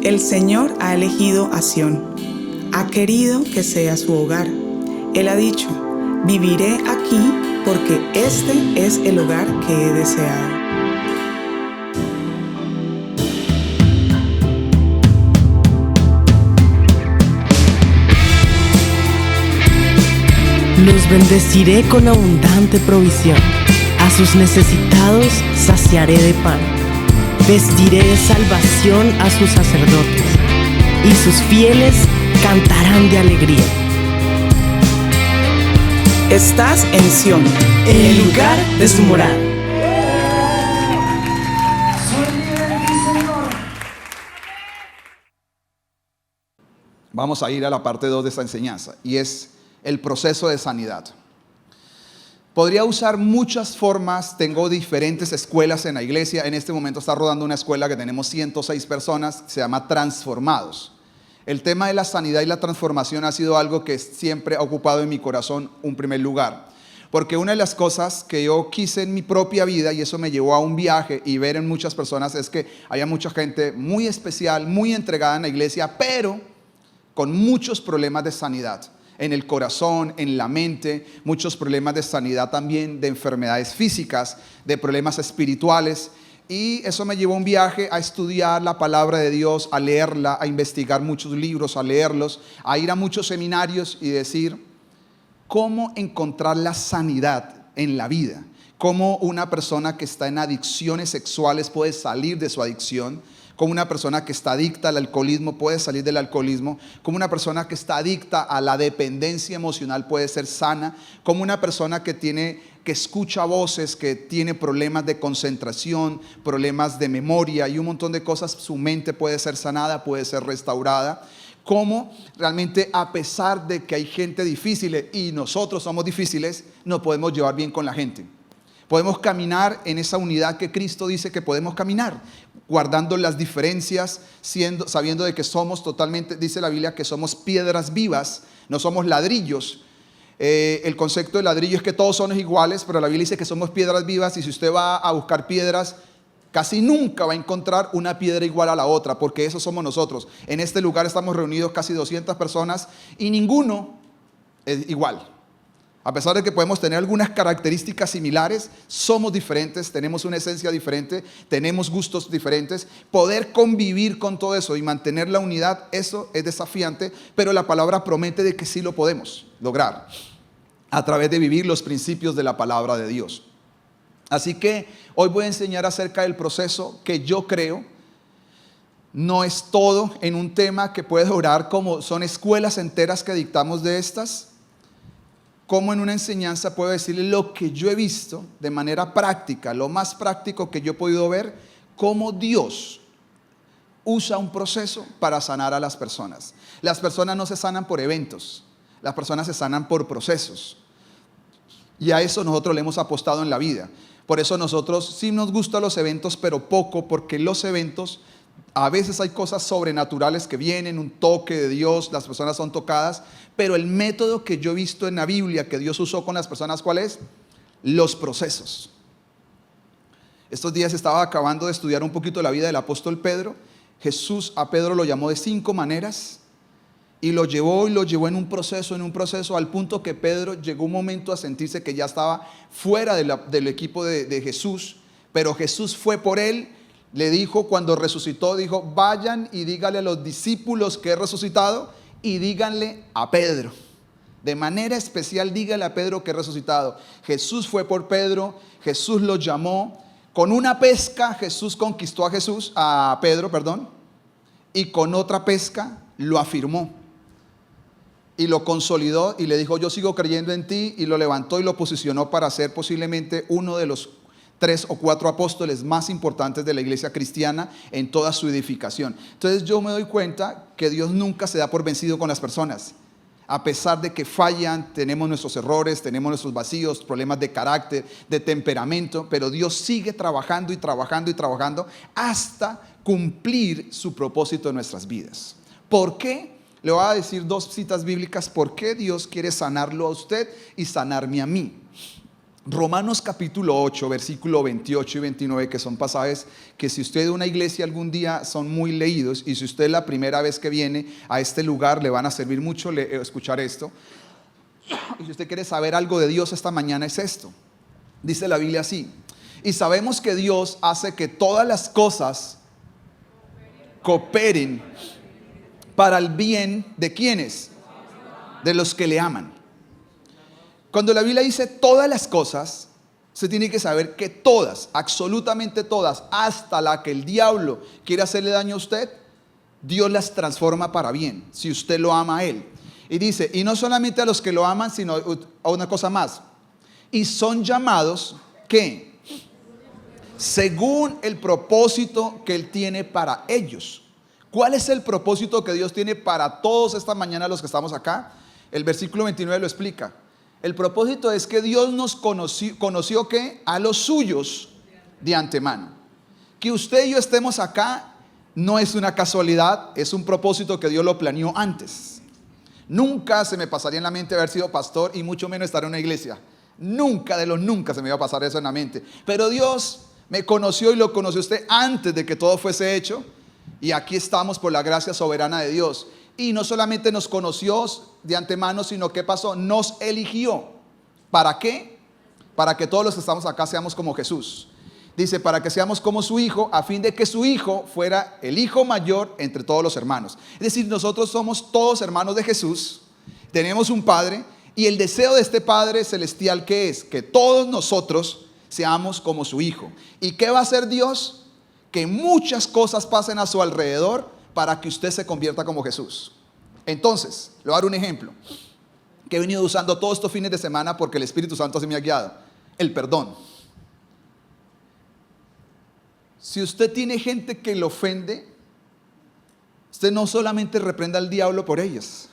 El Señor ha elegido a Sión, ha querido que sea su hogar. Él ha dicho: viviré aquí porque este es el hogar que he deseado. Los bendeciré con abundante provisión. A sus necesitados saciaré de pan. Vestiré de salvación a sus sacerdotes, y sus fieles cantarán de alegría. Estás en Sión, En el lugar de su morada. Vamos a ir a la parte 2 de esta enseñanza, y es el proceso de sanidad. Podría usar muchas formas. Tengo diferentes escuelas en la iglesia. En este momento está rodando una escuela que tenemos 106 personas, se llama Transformados. El tema de la sanidad y la transformación ha sido algo que siempre ha ocupado en mi corazón un primer lugar. Porque una de las cosas que yo quise en mi propia vida, y eso me llevó a un viaje y ver en muchas personas, es que haya mucha gente muy especial, muy entregada en la iglesia, pero con muchos problemas de sanidad. En el corazón, en la mente, muchos problemas de sanidad también, de enfermedades físicas, de problemas espirituales. Y eso me llevó a un viaje a estudiar la palabra de Dios, a leerla, a investigar muchos libros, a leerlos, a ir a muchos seminarios y decir cómo encontrar la sanidad en la vida. Cómo una persona que está en adicciones sexuales puede salir de su adicción. Como una persona que está adicta al alcoholismo puede salir del alcoholismo. Como una persona que está adicta a la dependencia emocional puede ser sana. Como una persona que escucha voces, que tiene problemas de concentración, problemas de memoria y un montón de cosas, su mente puede ser sanada, puede ser restaurada. Cómo realmente, a pesar de que hay gente difícil y nosotros somos difíciles, nos podemos llevar bien con la gente. Podemos caminar en esa unidad que Cristo dice que podemos caminar, guardando las diferencias, sabiendo de que somos totalmente, dice la Biblia, que somos piedras vivas, no somos ladrillos. El concepto de ladrillo es que todos son iguales, pero la Biblia dice que somos piedras vivas, y si usted va a buscar piedras, casi nunca va a encontrar una piedra igual a la otra, porque eso somos nosotros. En este lugar estamos reunidos casi 200 personas y ninguno es igual. A pesar de que podemos tener algunas características similares, somos diferentes, tenemos una esencia diferente, tenemos gustos diferentes. Poder convivir con todo eso y mantener la unidad, eso es desafiante, pero la palabra promete de que sí lo podemos lograr a través de vivir los principios de la palabra de Dios. Así que hoy voy a enseñar acerca del proceso que yo creo no es todo en un tema que puede durar, como son escuelas enteras que dictamos de estas. Como en una enseñanza puedo decirle lo que yo he visto de manera práctica, lo más práctico que yo he podido ver, cómo Dios usa un proceso para sanar a las personas. Las personas no se sanan por eventos, las personas se sanan por procesos. Y a eso nosotros le hemos apostado en la vida. Por eso nosotros sí nos gustan los eventos, pero poco, porque los eventos, a veces hay cosas sobrenaturales que vienen, un toque de Dios, las personas son tocadas, pero el método que yo he visto en la Biblia que Dios usó con las personas, ¿cuál es? Los procesos. Estos días estaba acabando de estudiar un poquito la vida del apóstol Pedro. Jesús a Pedro lo llamó de 5 maneras y lo llevó en un proceso al punto que Pedro llegó un momento a sentirse que ya estaba fuera del equipo de Jesús, pero Jesús fue por él. Le dijo cuando resucitó, dijo: vayan y díganle a los discípulos que he resucitado, y díganle a Pedro, de manera especial díganle a Pedro que he resucitado. Jesús fue por Pedro, Jesús lo llamó. Con una pesca Jesús conquistó a Pedro, y con otra pesca lo afirmó y lo consolidó y le dijo: yo sigo creyendo en ti, y lo levantó y lo posicionó para ser posiblemente uno de los 3 o 4 apóstoles más importantes de la iglesia cristiana en toda su edificación. Entonces yo me doy cuenta que Dios nunca se da por vencido con las personas. A pesar de que fallan, tenemos nuestros errores, tenemos nuestros vacíos, problemas de carácter, de temperamento, pero Dios sigue trabajando y trabajando y trabajando hasta cumplir su propósito en nuestras vidas. ¿Por qué? Le voy a decir 2 citas bíblicas por qué Dios quiere sanarlo a usted y sanarme a mí. Romanos capítulo 8, versículo 28 y 29, que son pasajes que si usted de una iglesia algún día son muy leídos, y si usted es la primera vez que viene a este lugar le van a servir mucho escuchar esto. Y si usted quiere saber algo de Dios esta mañana es esto. Dice la Biblia así: y sabemos que Dios hace que todas las cosas cooperen para el bien de ¿quiénes? De los que le aman. Cuando la Biblia dice todas las cosas, se tiene que saber que todas, absolutamente todas, hasta la que el diablo quiere hacerle daño a usted, Dios las transforma para bien, si usted lo ama a Él. Y dice, y no solamente a los que lo aman, sino a una cosa más. Y son llamados, ¿qué? Según el propósito que Él tiene para ellos. ¿Cuál es el propósito que Dios tiene para todos esta mañana los que estamos acá? El versículo 29 lo explica. El propósito es que Dios nos conoció ¿qué? A los suyos de antemano. Que usted y yo estemos acá no es una casualidad, es un propósito que Dios lo planeó antes. Nunca se me pasaría en la mente haber sido pastor y mucho menos estar en una iglesia. Nunca de los nunca se me iba a pasar eso en la mente. Pero Dios me conoció y lo conoció usted antes de que todo fuese hecho. Y aquí estamos por la gracia soberana de Dios. Y no solamente nos conoció de antemano, sino que pasó, nos eligió. ¿Para qué? Para que todos los que estamos acá seamos como Jesús. Dice, para que seamos como su hijo, a fin de que su hijo fuera el hijo mayor entre todos los hermanos. Es decir, nosotros somos todos hermanos de Jesús, tenemos un Padre, y el deseo de este Padre celestial, ¿qué es? Que todos nosotros seamos como su hijo. ¿Y qué va a hacer Dios? Que muchas cosas pasen a su alrededor para que usted se convierta como Jesús. Entonces, le voy a dar un ejemplo que he venido usando todos estos fines de semana porque el Espíritu Santo así me ha guiado. El perdón. Si usted tiene gente que le ofende, usted no solamente reprenda al diablo por ellas,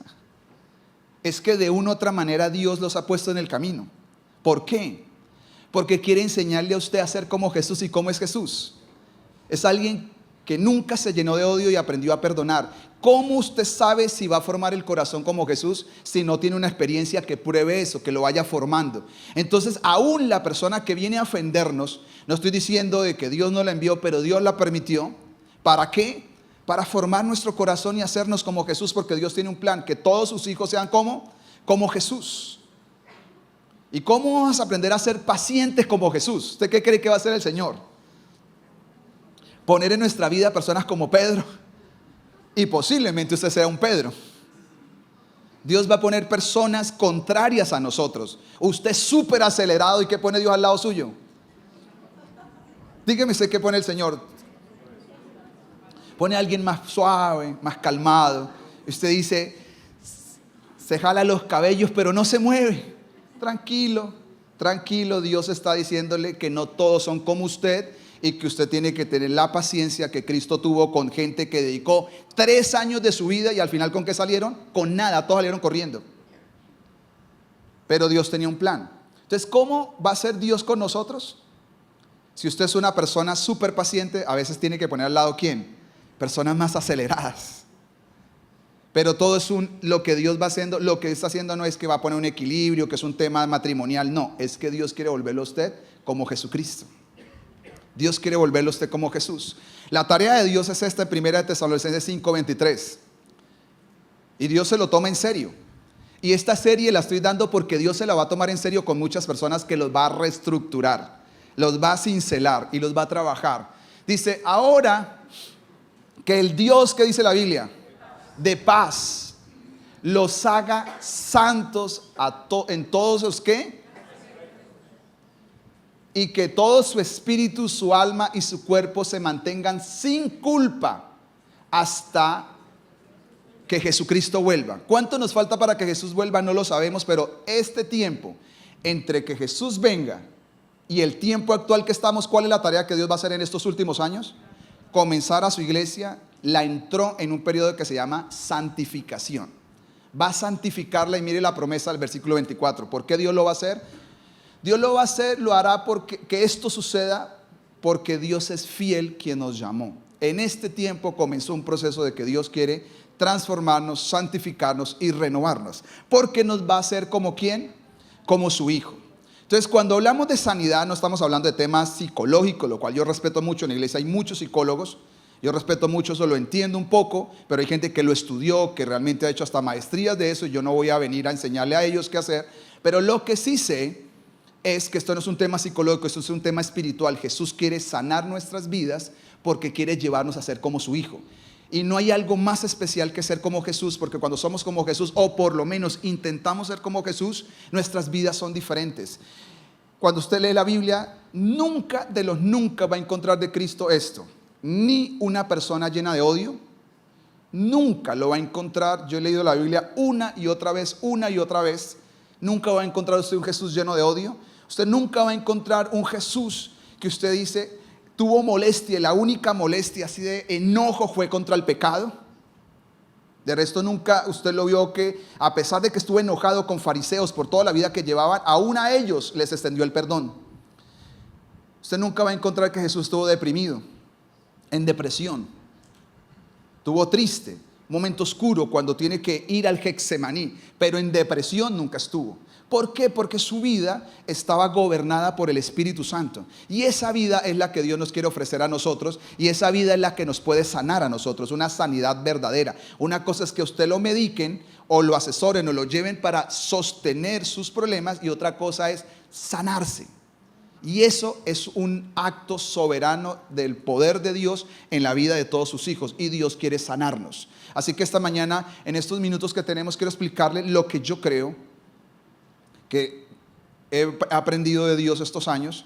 es que de una u otra manera Dios los ha puesto en el camino. ¿Por qué? Porque quiere enseñarle a usted a ser como Jesús. ¿Y cómo es Jesús? Es alguien que nunca se llenó de odio y aprendió a perdonar. ¿Cómo usted sabe si va a formar el corazón como Jesús si no tiene una experiencia que pruebe eso, que lo vaya formando? Entonces, aún la persona que viene a ofendernos, no estoy diciendo de que Dios no la envió, pero Dios la permitió. ¿Para qué? Para formar nuestro corazón y hacernos como Jesús, porque Dios tiene un plan, que todos sus hijos sean como Jesús. ¿Y cómo vamos a aprender a ser pacientes como Jesús? ¿Usted qué cree que va a hacer el Señor? Poner en nuestra vida personas como Pedro, y posiblemente usted sea un Pedro. Dios va a poner personas contrarias a nosotros. Usted es súper acelerado, ¿y qué pone Dios al lado suyo? Dígame usted qué pone el Señor. Pone a alguien más suave, más calmado. Usted dice, se jala los cabellos pero no se mueve. Tranquilo, tranquilo. Dios está diciéndole que no todos son como usted y que usted tiene que tener la paciencia que Cristo tuvo con gente que dedicó 3 años de su vida y al final ¿con qué salieron? Con nada, todos salieron corriendo. Pero Dios tenía un plan. Entonces, ¿cómo va a ser Dios con nosotros? Si usted es una persona súper paciente, a veces tiene que poner al lado ¿quién? Personas más aceleradas. Pero todo es lo que Dios va haciendo. Lo que está haciendo no es que va a poner un equilibrio, que es un tema matrimonial. No, es que Dios quiere volverlo a usted como Jesucristo. Dios quiere volverlo a usted como Jesús. La tarea de Dios es esta en 1 Tesalonicenses 5:23. Y Dios se lo toma en serio. Y esta serie la estoy dando porque Dios se la va a tomar en serio con muchas personas, que los va a reestructurar, los va a cincelar y los va a trabajar. Dice, ahora que el Dios, que dice la Biblia, de paz, los haga santos en todos los que, y que todo su espíritu, su alma y su cuerpo se mantengan sin culpa hasta que Jesucristo vuelva. ¿Cuánto nos falta para que Jesús vuelva? No lo sabemos, pero este tiempo entre que Jesús venga y el tiempo actual que estamos, ¿cuál es la tarea que Dios va a hacer en estos últimos años? Comenzar a su iglesia, la entró en un periodo que se llama santificación. Va a santificarla, y mire la promesa del versículo 24. ¿Por qué Dios lo va a hacer? Dios lo va a hacer, lo hará porque que esto suceda, porque Dios es fiel quien nos llamó. En este tiempo comenzó un proceso de que Dios quiere transformarnos, santificarnos y renovarnos, porque nos va a hacer como ¿quién? Como su hijo. Entonces, cuando hablamos de sanidad, no estamos hablando de temas psicológicos, lo cual yo respeto mucho. En la iglesia hay muchos psicólogos. Yo respeto mucho eso, lo entiendo un poco, pero hay gente que lo estudió, que realmente ha hecho hasta maestrías de eso, y yo no voy a venir a enseñarle a ellos qué hacer. Pero lo que sí sé es que esto no es un tema psicológico, esto es un tema espiritual. Jesús quiere sanar nuestras vidas porque quiere llevarnos a ser como su Hijo. Y no hay algo más especial que ser como Jesús, porque cuando somos como Jesús, o por lo menos intentamos ser como Jesús, nuestras vidas son diferentes. Cuando usted lee la Biblia, nunca va a encontrar de Cristo esto. Ni una persona llena de odio, nunca lo va a encontrar. Yo he leído la Biblia una y otra vez. Nunca va a encontrar usted un Jesús lleno de odio. Usted nunca va a encontrar un Jesús que usted dice tuvo molestia, y la única molestia así de enojo fue contra el pecado. De resto nunca usted lo vio que, a pesar de que estuvo enojado con fariseos por toda la vida que llevaban, aún a ellos les extendió el perdón. Usted nunca va a encontrar que Jesús estuvo deprimido, en depresión, estuvo triste, un momento oscuro cuando tiene que ir al Getsemaní, pero en depresión nunca estuvo. ¿Por qué? Porque su vida estaba gobernada por el Espíritu Santo, y esa vida es la que Dios nos quiere ofrecer a nosotros, y esa vida es la que nos puede sanar a nosotros, una sanidad verdadera. Una cosa es que usted lo mediquen o lo asesoren o lo lleven para sostener sus problemas, y otra cosa es sanarse. Y eso es un acto soberano del poder de Dios en la vida de todos sus hijos. Y Dios quiere sanarnos. Así que esta mañana, en estos minutos que tenemos, quiero explicarle lo que yo creo que he aprendido de Dios estos años.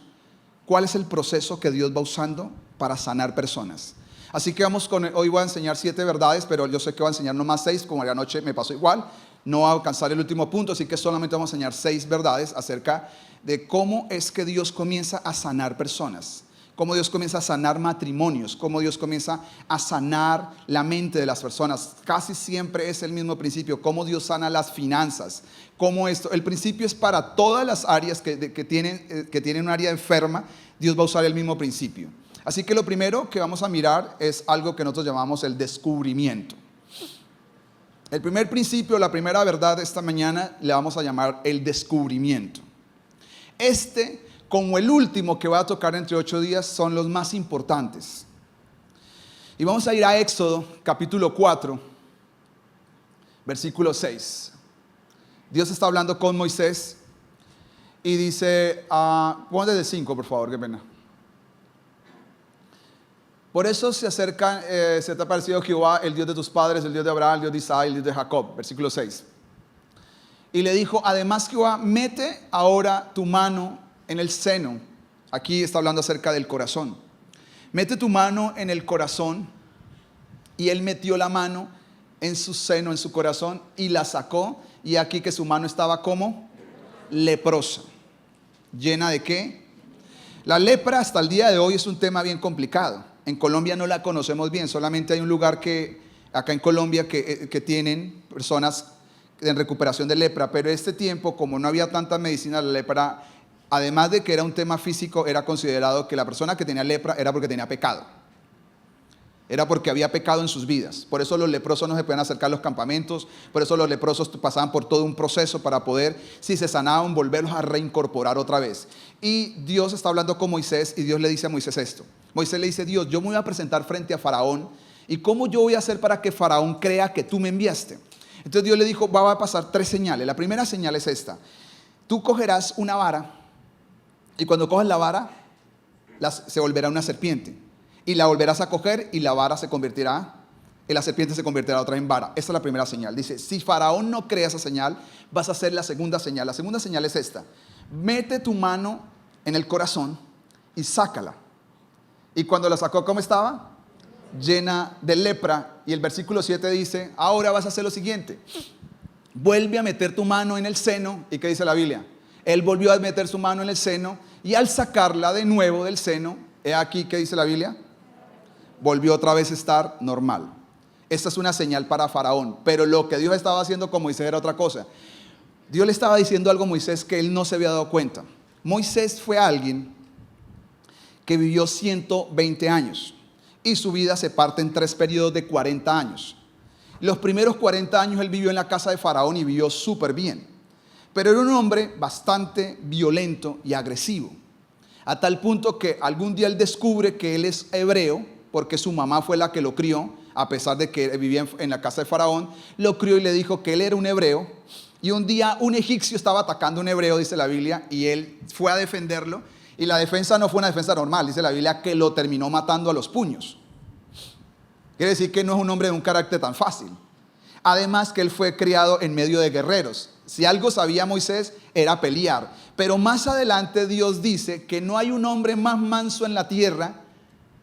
¿Cuál es el proceso que Dios va usando para sanar personas? Así que hoy voy a enseñar 7 verdades, pero yo sé que voy a enseñar nomás 6, como la noche me pasó igual. No voy a alcanzar el último punto, así que solamente vamos a enseñar 6 verdades acerca de cómo es que Dios comienza a sanar personas, cómo Dios comienza a sanar matrimonios, cómo Dios comienza a sanar la mente de las personas. Casi siempre es el mismo principio, cómo Dios sana las finanzas, cómo el principio es para todas las áreas que tienen un área enferma. Dios va a usar el mismo principio. Así que lo primero que vamos a mirar es algo que nosotros llamamos el descubrimiento. El primer principio, la primera verdad de esta mañana, le vamos a llamar el descubrimiento. Como el último que va a tocar entre 8 días, son los más importantes. Y vamos a ir a Éxodo, capítulo 4, versículo 6. Dios está hablando con Moisés y dice, ponle de 5, por favor, qué pena. Por eso se te ha parecido Jehová, el Dios de tus padres, el Dios de Abraham, el Dios de Isaac, el Dios de Jacob. Versículo 6. Y le dijo, además Jehová, mete ahora tu mano en el seno. Aquí está hablando acerca del corazón. Mete tu mano en el corazón. Y él metió la mano en su seno, en su corazón, y la sacó. Y aquí que su mano estaba como leprosa. ¿Llena de qué? La lepra hasta el día de hoy es un tema bien complicado. En Colombia no la conocemos bien. Solamente hay un lugar acá en Colombia que tienen personas en recuperación de lepra, pero este tiempo, como no había tanta medicina, la lepra, además de que era un tema físico, era considerado que la persona que tenía lepra era porque tenía pecado, era porque había pecado en sus vidas. Por eso los leprosos no se podían acercar a los campamentos, por eso los leprosos pasaban por todo un proceso para poder, si se sanaban, volverlos a reincorporar otra vez. Y Dios está hablando con Moisés, y Dios le dice a Moisés esto. Moisés le dice, Dios, yo me voy a presentar frente a Faraón, y ¿cómo yo voy a hacer para que Faraón crea que tú me enviaste? Entonces Dios le dijo, va a pasar 3 señales. La primera señal es esta. Tú cogerás una vara, y cuando coges la vara, se volverá una serpiente. Y la volverás a coger, y la vara se convertirá, y la serpiente se convertirá otra en vara. Esa es la primera señal. Dice, si Faraón no crea esa señal, vas a hacer la segunda señal. La segunda señal es esta. Mete tu mano en el corazón y sácala. Y cuando la sacó, ¿cómo estaba? Llena de lepra. Y el versículo 7 dice, ahora vas a hacer lo siguiente. Vuelve a meter tu mano en el seno. ¿Y qué dice la Biblia? Él volvió a meter su mano en el seno, y al sacarla de nuevo del seno, he aquí, ¿qué dice la Biblia? Volvió otra vez a estar normal. Esta es una señal para Faraón, pero lo que Dios estaba haciendo con Moisés era otra cosa. Dios le estaba diciendo algo a Moisés que él no se había dado cuenta. Moisés fue alguien que vivió 120 años, y su vida se parte en 3 periodos de 40 años. Los primeros 40 años él vivió en la casa de Faraón y vivió súper bien. pero era un hombre bastante violento y agresivo, a tal punto que algún día él descubre que él es hebreo, porque su mamá fue la que lo crió, a pesar de que vivía en la casa de Faraón, lo crió y le dijo que él era un hebreo, y un día un egipcio estaba atacando a un hebreo, dice la Biblia, y él fue a defenderlo, y la defensa no fue una defensa normal, dice la Biblia que lo terminó matando a los puños. Quiere decir que no es un hombre de un carácter tan fácil. Además que él fue criado en medio de guerreros. Si algo sabía Moisés era pelear. Pero más adelante Dios dice que no hay un hombre más manso en la tierra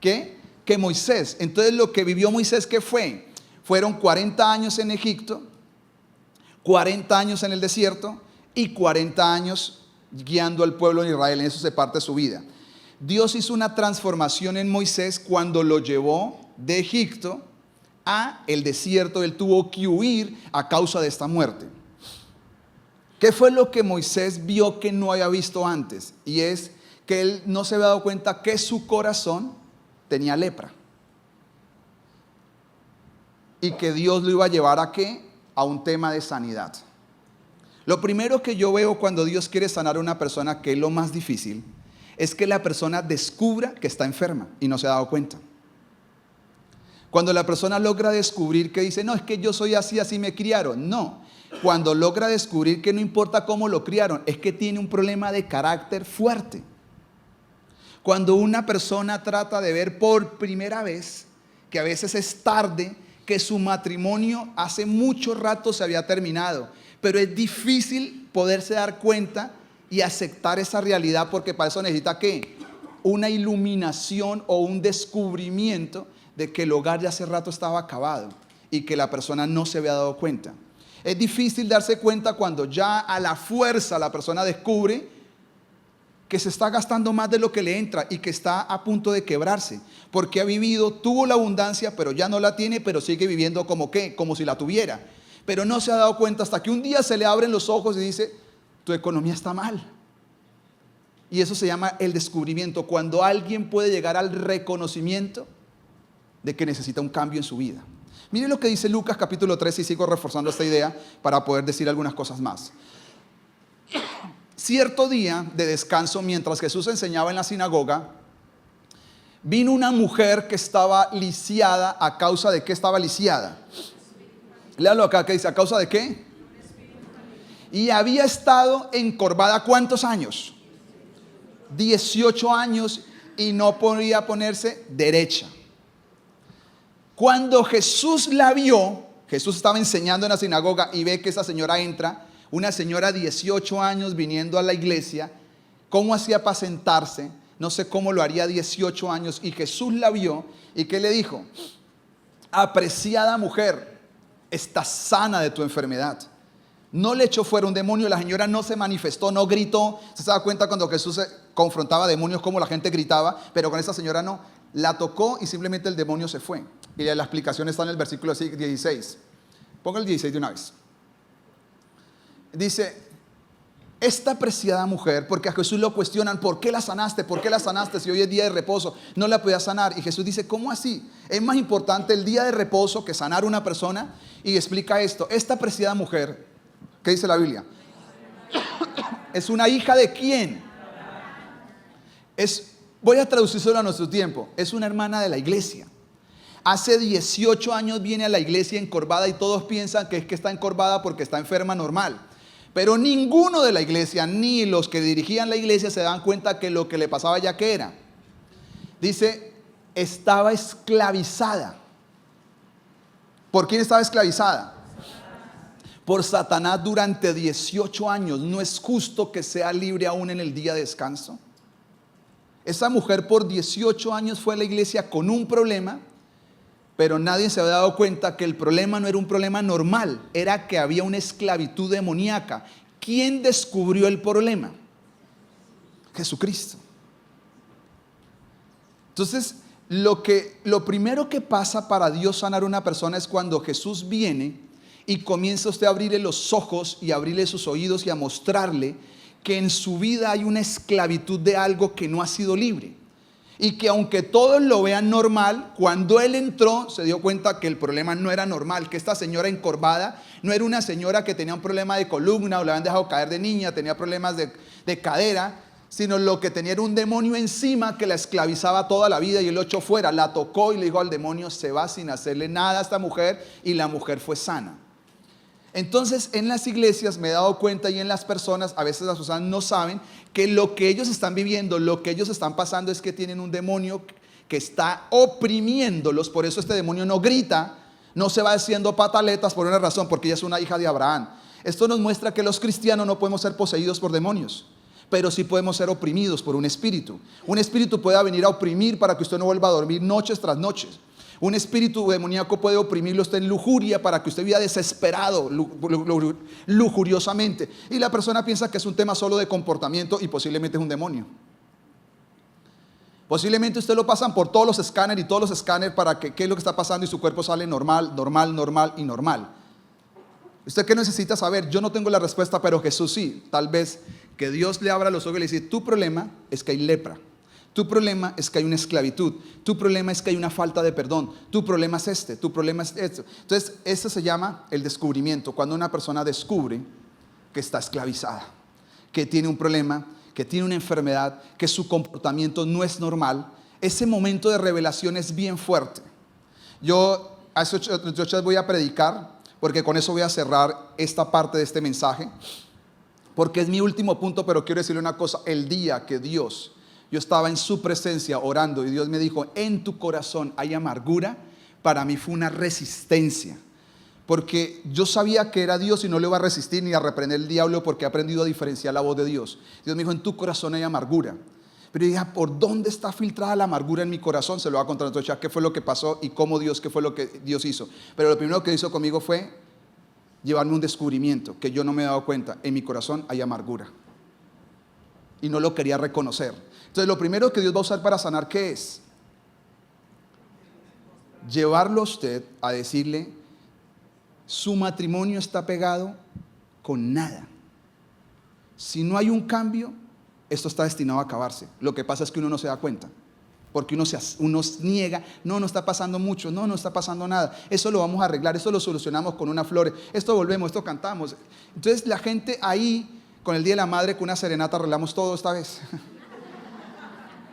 que Moisés. Entonces lo que vivió Moisés, ¿qué fue? Fueron 40 años en Egipto, 40 años en el desierto y 40 años guiando al pueblo de Israel. En eso se parte su vida. Dios hizo una transformación en Moisés cuando lo llevó de Egipto a el desierto. Él tuvo que huir a causa de esta muerte. ¿Qué fue lo que Moisés vio que no había visto antes? Y es que él no se había dado cuenta que su corazón tenía lepra. Y que Dios lo iba a llevar ¿a qué? A un tema de sanidad. Lo primero que yo veo cuando Dios quiere sanar a una persona, que es lo más difícil, es que la persona descubra que está enferma y no se ha dado cuenta. Cuando la persona logra descubrir que dice, no, es que yo soy así, así me criaron. No, cuando logra descubrir que no importa cómo lo criaron, es que tiene un problema de carácter fuerte. Cuando una persona trata de ver por primera vez, que a veces es tarde, que su matrimonio hace mucho rato se había terminado, pero es difícil poderse dar cuenta y aceptar esa realidad, porque para eso necesita ¿qué? Una iluminación o un descubrimiento de que el hogar ya hace rato estaba acabado y que la persona no se había dado cuenta. Es difícil darse cuenta cuando ya a la fuerza la persona descubre que se está gastando más de lo que le entra y que está a punto de quebrarse, porque ha vivido, tuvo la abundancia, pero ya no la tiene, pero sigue viviendo como si la tuviera. Pero no se ha dado cuenta hasta que un día se le abren los ojos y dice, tu economía está mal. Y eso se llama el descubrimiento, cuando alguien puede llegar al reconocimiento de que necesita un cambio en su vida. Mire lo que dice Lucas capítulo 13, y sigo reforzando esta idea para poder decir algunas cosas más. Cierto día de descanso, mientras Jesús enseñaba en la sinagoga, vino una mujer que estaba lisiada. ¿A causa de qué estaba lisiada? Léalo acá, que dice, ¿a causa de qué? Y había estado encorvada, ¿cuántos años? 18 años, y no podía ponerse derecha. Cuando Jesús la vio, Jesús estaba enseñando en la sinagoga y ve que esa señora entra, una señora de 18 años viniendo a la iglesia. ¿Cómo hacía para sentarse? No sé cómo lo haría 18 años. Y Jesús la vio y ¿qué le dijo? Apreciada mujer, estás sana de tu enfermedad. No le echó fuera un demonio, la señora no se manifestó, no gritó. Se da cuenta cuando Jesús confrontaba demonios como la gente gritaba, pero con esta señora no. La tocó y simplemente el demonio se fue. Y la explicación está en el versículo 16. Ponga el 16 de una vez. Dice, esta apreciada mujer, porque a Jesús lo cuestionan, ¿por qué la sanaste? ¿Por qué la sanaste si hoy es día de reposo? No la podía sanar. Y Jesús dice, ¿cómo así? Es más importante el día de reposo que sanar a una persona. Y explica esto, esta apreciada mujer, ¿qué dice la Biblia? ¿Es una hija de quién? Voy a traducírselo a nuestro tiempo. Es una hermana de la iglesia. Hace 18 años viene a la iglesia encorvada y todos piensan que es que está encorvada porque está enferma normal. Pero ninguno de la iglesia, ni los que dirigían la iglesia, se dan cuenta que lo que le pasaba ya que era. Dice, estaba esclavizada. ¿Por quién estaba esclavizada? Por Satanás durante 18 años. ¿No es justo que sea libre aún en el día de descanso? Esa mujer por 18 años fue a la iglesia con un problema, pero nadie se había dado cuenta que el problema no era un problema normal, era que había una esclavitud demoníaca. ¿Quién descubrió el problema? Jesucristo. Entonces, lo primero que pasa para Dios sanar a una persona es cuando Jesús viene y comienza usted a abrirle los ojos y a abrirle sus oídos y a mostrarle que en su vida hay una esclavitud de algo que no ha sido libre. Y que aunque todos lo vean normal, cuando él entró se dio cuenta que el problema no era normal, que esta señora encorvada no era una señora que tenía un problema de columna o la habían dejado caer de niña, tenía problemas de cadera, sino lo que tenía era un demonio encima que la esclavizaba toda la vida, y él lo echó fuera, la tocó y le dijo al demonio: se va sin hacerle nada a esta mujer, y la mujer fue sana. Entonces, en las iglesias me he dado cuenta, y en las personas, a veces las personas no saben que lo que ellos están viviendo, lo que ellos están pasando es que tienen un demonio que está oprimiéndolos. Por eso este demonio no grita, no se va haciendo pataletas, por una razón, porque ella es una hija de Abraham. Esto nos muestra que los cristianos no podemos ser poseídos por demonios, pero sí podemos ser oprimidos por un espíritu. Un espíritu puede venir a oprimir para que usted no vuelva a dormir noches tras noches. Un espíritu demoníaco puede oprimirlo usted en lujuria para que usted viva desesperado, lujuriosamente. Y la persona piensa que es un tema solo de comportamiento, y posiblemente es un demonio. Posiblemente usted lo pasan por todos los escáneres y todos los escáneres para que qué es lo que está pasando, y su cuerpo sale normal, normal, normal y normal. ¿Usted qué necesita saber? Yo no tengo la respuesta, pero Jesús sí. Tal vez que Dios le abra los ojos y le dice: tu problema es que hay lepra. Tu problema es que hay una esclavitud. Tu problema es que hay una falta de perdón. Tu problema es este. Tu problema es esto. Entonces, eso se llama el descubrimiento. Cuando una persona descubre que está esclavizada, que tiene un problema, que tiene una enfermedad, que su comportamiento no es normal, ese momento de revelación es bien fuerte. Yo hace 8 días voy a predicar, porque con eso voy a cerrar esta parte de este mensaje, porque es mi último punto, pero quiero decirle una cosa. El día que yo estaba en su presencia orando y Dios me dijo: en tu corazón hay amargura, para mí fue una resistencia, porque yo sabía que era Dios y no le iba a resistir ni a reprender el diablo, porque he aprendido a diferenciar la voz de Dios. Dios me dijo: en tu corazón hay amargura. Pero yo dije: ¿por dónde está filtrada la amargura en mi corazón? Se lo voy a contar entonces, qué fue lo que pasó y cómo qué fue lo que Dios hizo. Pero lo primero que hizo conmigo fue llevarme un descubrimiento que yo no me he dado cuenta. En mi corazón hay amargura y no lo quería reconocer. Entonces, lo primero que Dios va a usar para sanar, ¿qué es? Llevarlo a usted a decirle: su matrimonio está pegado con nada. Si no hay un cambio, esto está destinado a acabarse. Lo que pasa es que uno no se da cuenta, porque uno niega: no está pasando mucho, no está pasando nada, eso lo vamos a arreglar, eso lo solucionamos con unas flores, esto volvemos, esto cantamos. Entonces la gente ahí, con el Día de la Madre, con una serenata arreglamos todo esta vez.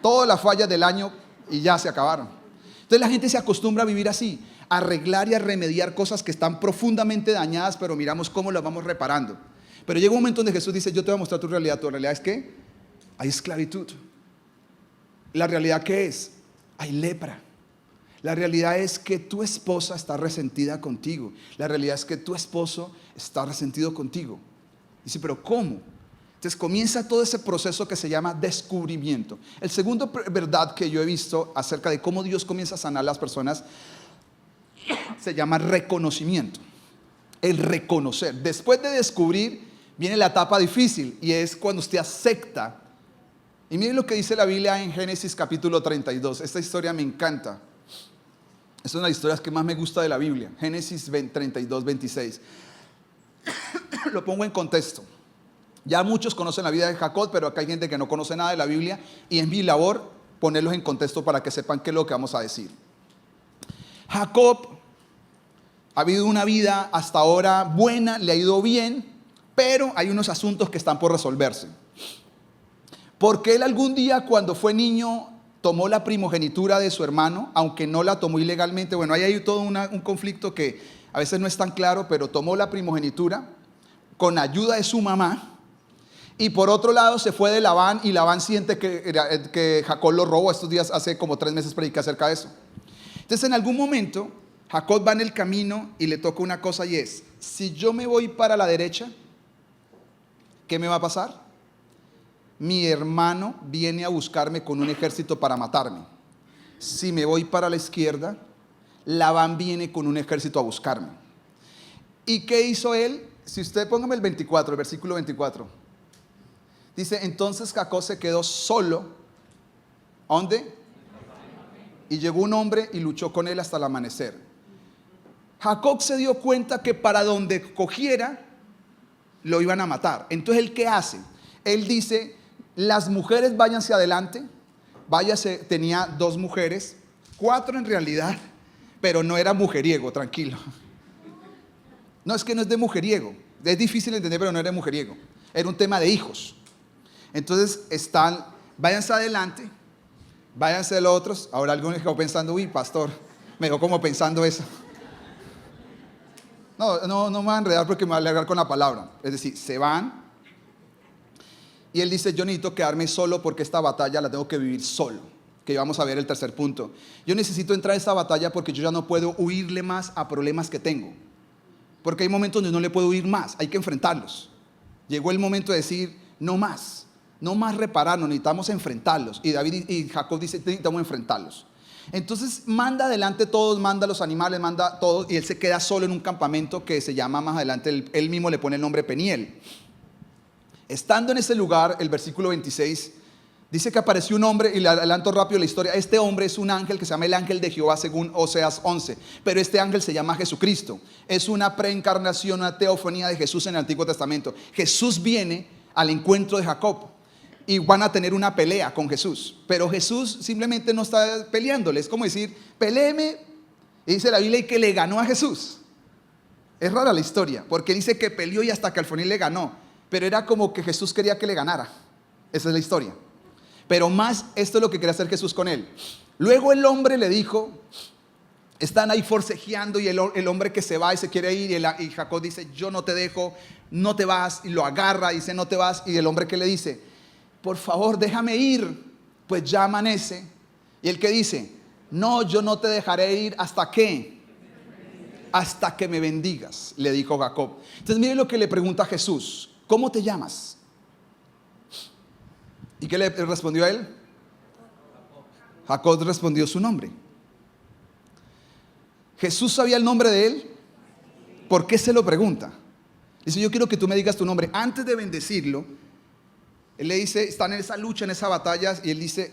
Todas las fallas del año y ya se acabaron. Entonces la gente se acostumbra a vivir así, a arreglar y a remediar cosas que están profundamente dañadas, pero miramos cómo las vamos reparando. Pero llega un momento donde Jesús dice: yo te voy a mostrar tu realidad. Tu realidad es que hay esclavitud. La realidad, ¿qué es? Hay lepra. La realidad es que tu esposa está resentida contigo. La realidad es que tu esposo está resentido contigo. Dice: pero ¿cómo? Entonces comienza todo ese proceso que se llama descubrimiento. El segundo verdad que yo he visto acerca de cómo Dios comienza a sanar a las personas se llama reconocimiento. El reconocer. Después de descubrir viene la etapa difícil, y es cuando usted acepta. Y miren lo que dice la Biblia en Génesis capítulo 32. Esta historia me encanta. Es una de las historias que más me gusta de la Biblia. Génesis 32, 26. Lo pongo en contexto. Ya muchos conocen la vida de Jacob, pero acá hay gente que no conoce nada de la Biblia, y es mi labor ponerlos en contexto para que sepan qué es lo que vamos a decir. Jacob ha vivido una vida hasta ahora buena, le ha ido bien, pero hay unos asuntos que están por resolverse. Porque él algún día, cuando fue niño, tomó la primogenitura de su hermano, aunque no la tomó ilegalmente. Bueno, ahí hay todo un conflicto que a veces no es tan claro, pero tomó la primogenitura con ayuda de su mamá. Y por otro lado se fue de Labán, y Labán siente que Jacob lo robó. Estos días, hace como 3 meses prediqué acerca de eso. Entonces en algún momento Jacob va en el camino y le toca una cosa, y es: si yo me voy para la derecha, ¿qué me va a pasar? Mi hermano viene a buscarme con un ejército para matarme. Si me voy para la izquierda, Labán viene con un ejército a buscarme. ¿Y qué hizo él? Si usted, póngame el 24, el versículo 24. Dice: entonces Jacob se quedó solo. ¿A dónde? Y llegó un hombre y luchó con él hasta el amanecer. Jacob se dio cuenta que para donde cogiera lo iban a matar. Entonces, ¿él qué hace? Él dice: las mujeres váyanse adelante, váyase, tenía 2 mujeres, 4 en realidad, pero no era mujeriego, tranquilo. No, es que no es de mujeriego, es difícil de entender, pero no era de mujeriego, era un tema de hijos. Entonces váyanse adelante, váyanse de los otros. Ahora algunos quedó pensando, uy, pastor, me dejó como pensando eso. No me voy a enredar porque me voy a alargar con la palabra. Es decir, se van. Y él dice, yo necesito quedarme solo porque esta batalla la tengo que vivir solo. Que vamos a ver el tercer punto. Yo necesito entrar a esta batalla porque yo ya no puedo huirle más a problemas que tengo. Porque hay momentos donde no le puedo huir más, hay que enfrentarlos. Llegó el momento de decir, no más repararnos, necesitamos enfrentarlos. Y David y Jacob dicen, necesitamos enfrentarlos. Entonces manda adelante todos, manda a los animales, manda todos, y él se queda solo en un campamento que se llama más adelante, él mismo le pone el nombre Peniel. Estando en ese lugar, el versículo 26 dice que apareció un hombre, y le adelanto rápido la historia. Este hombre es un ángel que se llama el ángel de Jehová según Oseas 11, pero este ángel se llama Jesucristo. Es una preencarnación, una teofanía de Jesús en el Antiguo Testamento. Jesús viene al encuentro de Jacob y van a tener una pelea con Jesús, pero Jesús simplemente no está peleándole. Es como decir, peléeme, y dice la Biblia, y que le ganó a Jesús. Es rara la historia, porque dice que peleó y hasta que al final le ganó, pero era como que Jesús quería que le ganara. Esa es la historia. Pero más, esto es lo que quería hacer Jesús con él. Luego el hombre le dijo, están ahí forcejeando, y el hombre que se va y se quiere ir, y Jacob dice, yo no te dejo, no te vas, y lo agarra y dice, no te vas. Y el hombre que le dice, por favor déjame ir, pues ya amanece. Y el que dice, no, yo no te dejaré ir hasta que me bendigas, le dijo Jacob. Entonces mire lo que le pregunta a Jesús, ¿cómo te llamas? ¿Y qué le respondió a él? Jacob respondió su nombre. Jesús sabía el nombre de él. ¿Por qué se lo pregunta? Dice, yo quiero que tú me digas tu nombre. Antes de bendecirlo, él le dice, están en esa lucha, en esa batalla, y él dice,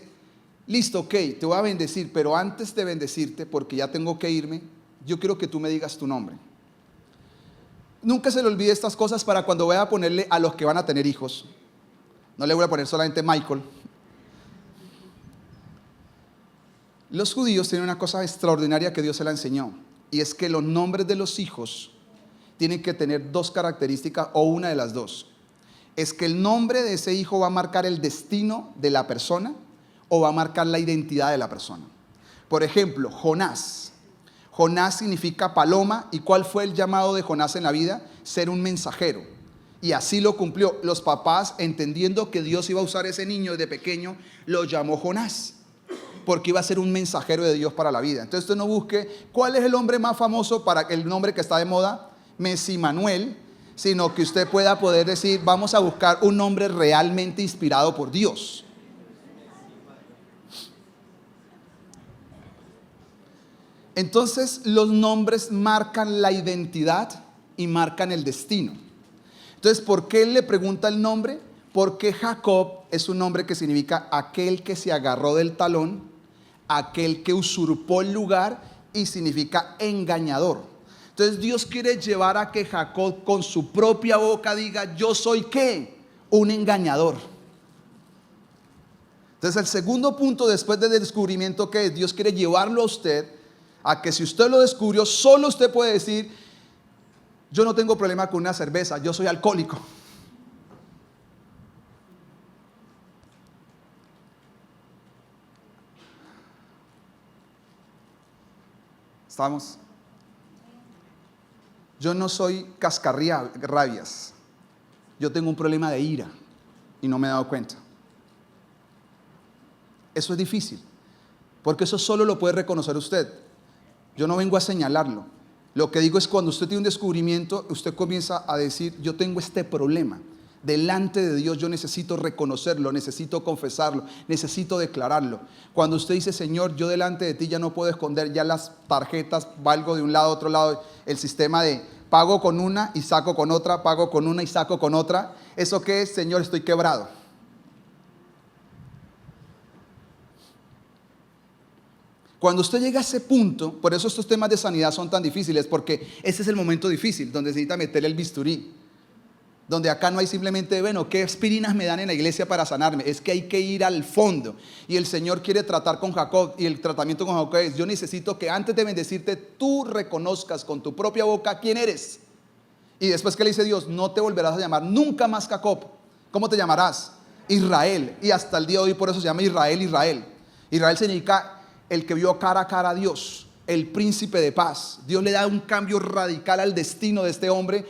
listo, ok, te voy a bendecir, pero antes de bendecirte, porque ya tengo que irme, yo quiero que tú me digas tu nombre. Nunca se le olvide estas cosas para cuando vaya a ponerle a los que van a tener hijos. No le voy a poner solamente Michael. Los judíos tienen una cosa extraordinaria que Dios se la enseñó, y es que los nombres de los hijos tienen que tener 2 características, o una de las 2. Es que el nombre de ese hijo va a marcar el destino de la persona o va a marcar la identidad de la persona. Por ejemplo, Jonás. Jonás significa paloma. ¿Y cuál fue el llamado de Jonás en la vida? Ser un mensajero. Y así lo cumplió. Los papás, entendiendo que Dios iba a usar ese niño desde pequeño, lo llamó Jonás, porque iba a ser un mensajero de Dios para la vida. Entonces usted no busque cuál es el hombre más famoso para el nombre que está de moda, Messi Manuel, sino que usted pueda poder decir, vamos a buscar un nombre realmente inspirado por Dios. Entonces los nombres marcan la identidad y marcan el destino. Entonces, ¿por qué él le pregunta el nombre? Porque Jacob es un nombre que significa aquel que se agarró del talón, aquel que usurpó el lugar, y significa engañador. Entonces Dios quiere llevar a que Jacob con su propia boca diga, yo soy ¿qué? Un engañador. Entonces el segundo punto después del descubrimiento, que es, Dios quiere llevarlo a usted a que si usted lo descubrió, solo usted puede decir, yo no tengo problema con una cerveza, yo soy alcohólico. ¿Estamos? Yo no soy cascarrabias. Yo tengo un problema de ira y no me he dado cuenta. Eso es difícil, porque eso solo lo puede reconocer usted. Yo no vengo a señalarlo. Lo que digo es, cuando usted tiene un descubrimiento, usted comienza a decir, yo tengo este problema. Delante de Dios yo necesito reconocerlo, necesito confesarlo, necesito declararlo. Cuando usted dice, Señor, yo delante de ti ya no puedo esconder ya las tarjetas, valgo de un lado a otro lado, el sistema de pago con una y saco con otra, pago con una y saco con otra. ¿Eso qué es? Señor, estoy quebrado. Cuando usted llega a ese punto, por eso estos temas de sanidad son tan difíciles, porque ese es el momento difícil, donde necesita meterle el bisturí. Donde acá no hay simplemente, bueno, ¿qué aspirinas me dan en la iglesia para sanarme? Es que hay que ir al fondo. Y el Señor quiere tratar con Jacob. Y el tratamiento con Jacob es: yo necesito que antes de bendecirte, tú reconozcas con tu propia boca quién eres. Y después, ¿qué le dice Dios? No te volverás a llamar nunca más Jacob. ¿Cómo te llamarás? Israel. Y hasta el día de hoy por eso se llama Israel, Israel. Israel significa el que vio cara a cara a Dios, el príncipe de paz. Dios le da un cambio radical al destino de este hombre,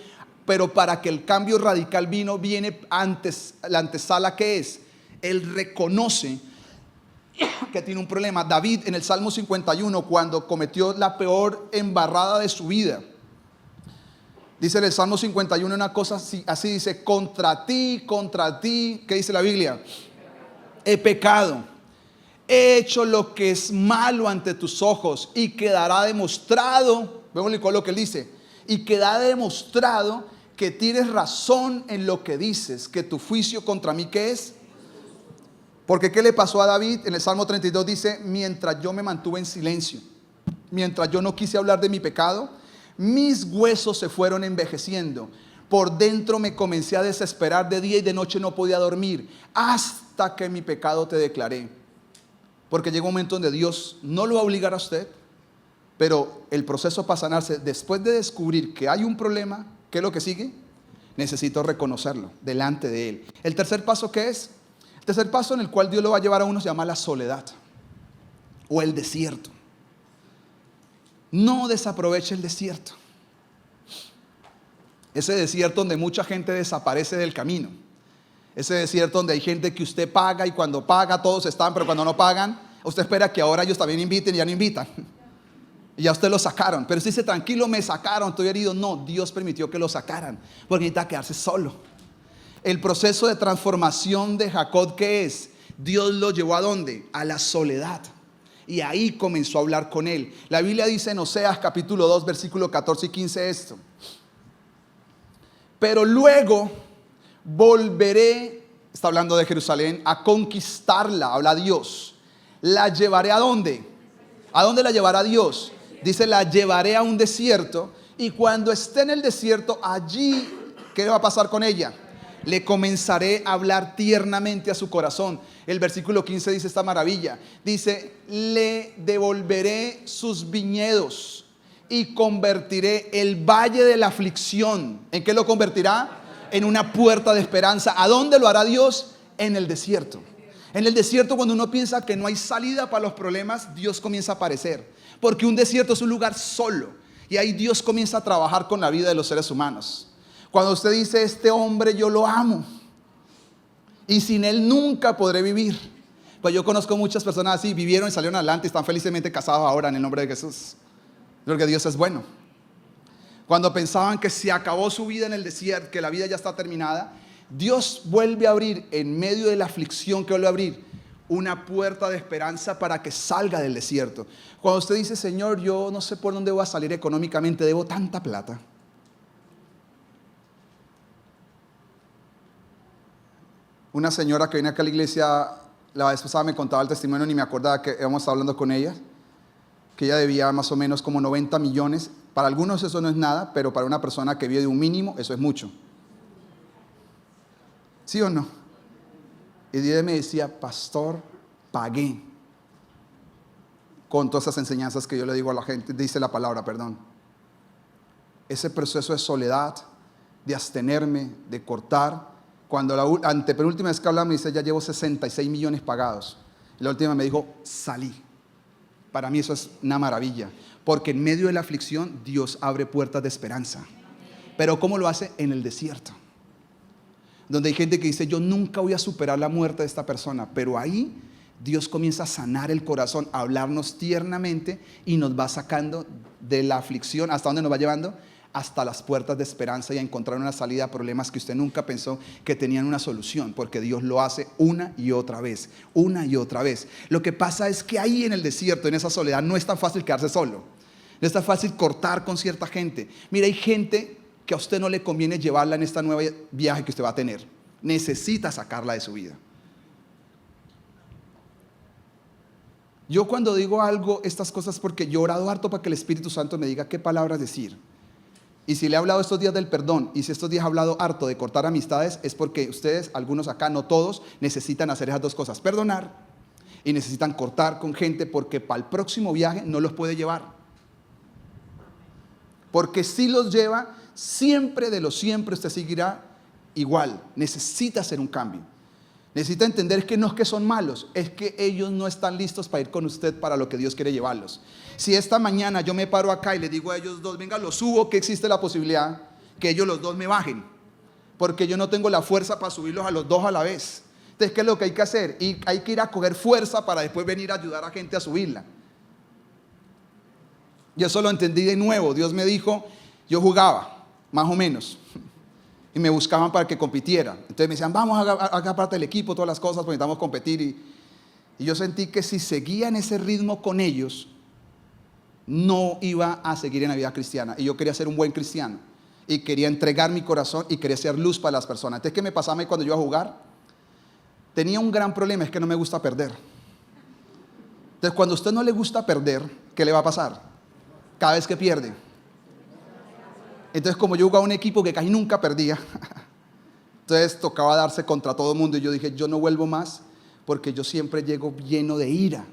pero para que el cambio radical viene antes, la antesala que es, él reconoce que tiene un problema. David en el Salmo 51, cuando cometió la peor embarrada de su vida, dice en el Salmo 51 una cosa así dice: contra ti, ¿qué dice la Biblia? He pecado, he hecho lo que es malo ante tus ojos, y quedará demostrado, vemos lo que él dice, y quedará demostrado que tienes razón en lo que dices, que tu juicio contra mí, ¿qué es? Porque ¿qué le pasó a David? En el Salmo 32 dice: mientras yo me mantuve en silencio, mientras yo no quise hablar de mi pecado, mis huesos se fueron envejeciendo. Por dentro me comencé a desesperar, de día y de noche no podía dormir, hasta que mi pecado te declaré. Porque llega un momento donde Dios no lo va a obligar a usted, pero el proceso para sanarse, después de descubrir que hay un problema, ¿qué es lo que sigue? Necesito reconocerlo delante de Él. El tercer paso, ¿qué es? El tercer paso en el cual Dios lo va a llevar a uno se llama la soledad o el desierto. No desaproveche el desierto. Ese desierto donde mucha gente desaparece del camino. Ese desierto donde hay gente que usted paga, y cuando paga todos están, pero cuando no pagan, usted espera que ahora ellos también inviten y ya no invitan. Y ya usted lo sacaron. Pero usted dice: tranquilo, me sacaron, estoy herido. No, Dios permitió que lo sacaran porque necesita quedarse solo. El proceso de transformación de Jacob, ¿qué es? Dios lo llevó ¿a dónde? A la soledad. Y ahí comenzó a hablar con él. La Biblia dice en Oseas capítulo 2 versículo 14 y 15 esto: pero luego volveré, está hablando de Jerusalén, a conquistarla, habla Dios. ¿La llevaré a dónde? ¿A dónde la llevará Dios? Dice: la llevaré a un desierto, y cuando esté en el desierto, allí, ¿qué va a pasar con ella? Le comenzaré a hablar tiernamente a su corazón. El versículo 15 dice esta maravilla. Dice: le devolveré sus viñedos y convertiré el valle de la aflicción. ¿En qué lo convertirá? En una puerta de esperanza. ¿A dónde lo hará Dios? En el desierto. En el desierto, cuando uno piensa que no hay salida para los problemas, Dios comienza a aparecer. Porque un desierto es un lugar solo, y ahí Dios comienza a trabajar con la vida de los seres humanos. Cuando usted dice: este hombre yo lo amo, y sin él nunca podré vivir. Pues yo conozco muchas personas así, vivieron y salieron adelante y están felizmente casados ahora en el nombre de Jesús. Porque Dios es bueno. Cuando pensaban que se acabó su vida en el desierto, que la vida ya está terminada, Dios vuelve a abrir, en medio de la aflicción que vuelve a abrir, una puerta de esperanza para que salga del desierto. Cuando usted dice: Señor, yo no sé por dónde voy a salir económicamente, debo tanta plata. Una señora que viene acá a la iglesia la vez pasada me contaba el testimonio, ni me acordaba que íbamos hablando con ella, que ella debía más o menos como 90 millones. Para algunos eso no es nada, pero para una persona que vive de un mínimo, eso es mucho. ¿Sí o no? Y Dios me decía: pastor, pagué con todas esas enseñanzas que yo le digo a la gente, dice la palabra, perdón. Ese proceso de soledad, de abstenerme, de cortar. Cuando la antepenúltima vez que hablamos, me dice: ya llevo 66 millones pagados. Y la última me dijo: salí. Para mí eso es una maravilla, porque en medio de la aflicción Dios abre puertas de esperanza. Pero ¿cómo lo hace? En el desierto, donde hay gente que dice: yo nunca voy a superar la muerte de esta persona. Pero ahí Dios comienza a sanar el corazón, a hablarnos tiernamente, y nos va sacando de la aflicción. ¿Hasta dónde nos va llevando? Hasta las puertas de esperanza, y a encontrar una salida a problemas que usted nunca pensó que tenían una solución, porque Dios lo hace una y otra vez, una y otra vez. Lo que pasa es que ahí en el desierto, en esa soledad, no es tan fácil quedarse solo, no es tan fácil cortar con cierta gente. Mira, hay gente que a usted no le conviene llevarla en esta nueva viaje que usted va a tener. Necesita sacarla de su vida. Yo cuando digo algo, estas cosas, porque yo he orado harto para que el Espíritu Santo me diga qué palabras decir. Y si le he hablado estos días del perdón, y si estos días he hablado harto de cortar amistades, es porque ustedes, algunos acá, no todos, necesitan hacer esas dos cosas: perdonar y necesitan cortar con gente, porque para el próximo viaje no los puede llevar. Porque si los lleva, siempre de lo siempre usted seguirá igual. Necesita hacer un cambio. Necesita entender que no es que son malos, es que ellos no están listos para ir con usted para lo que Dios quiere llevarlos. Si esta mañana yo me paro acá y les digo a ellos dos, venga, los subo, que existe la posibilidad que ellos los dos me bajen, porque yo no tengo la fuerza para subirlos a los dos a la vez. Entonces, ¿qué es lo que hay que hacer? Y hay que ir a coger fuerza para después venir a ayudar a gente a subirla. Yo eso lo entendí de nuevo. Dios me dijo, yo jugaba, más o menos, y me buscaban para que compitiera. Entonces me decían, vamos a hacer parte del equipo, todas las cosas, porque necesitamos competir. Y yo sentí que si seguía en ese ritmo con ellos, no iba a seguir en la vida cristiana. Y yo quería ser un buen cristiano. Y quería entregar mi corazón y quería ser luz para las personas. Entonces, ¿qué me pasaba cuando yo iba a jugar? Tenía un gran problema, es que no me gusta perder. Entonces, cuando a usted no le gusta perder, ¿qué le va a pasar? Cada vez que pierde. Entonces, como yo jugaba un equipo que casi nunca perdía, entonces tocaba darse contra todo el mundo. Y yo dije, yo no vuelvo más, porque yo siempre llego lleno de ira,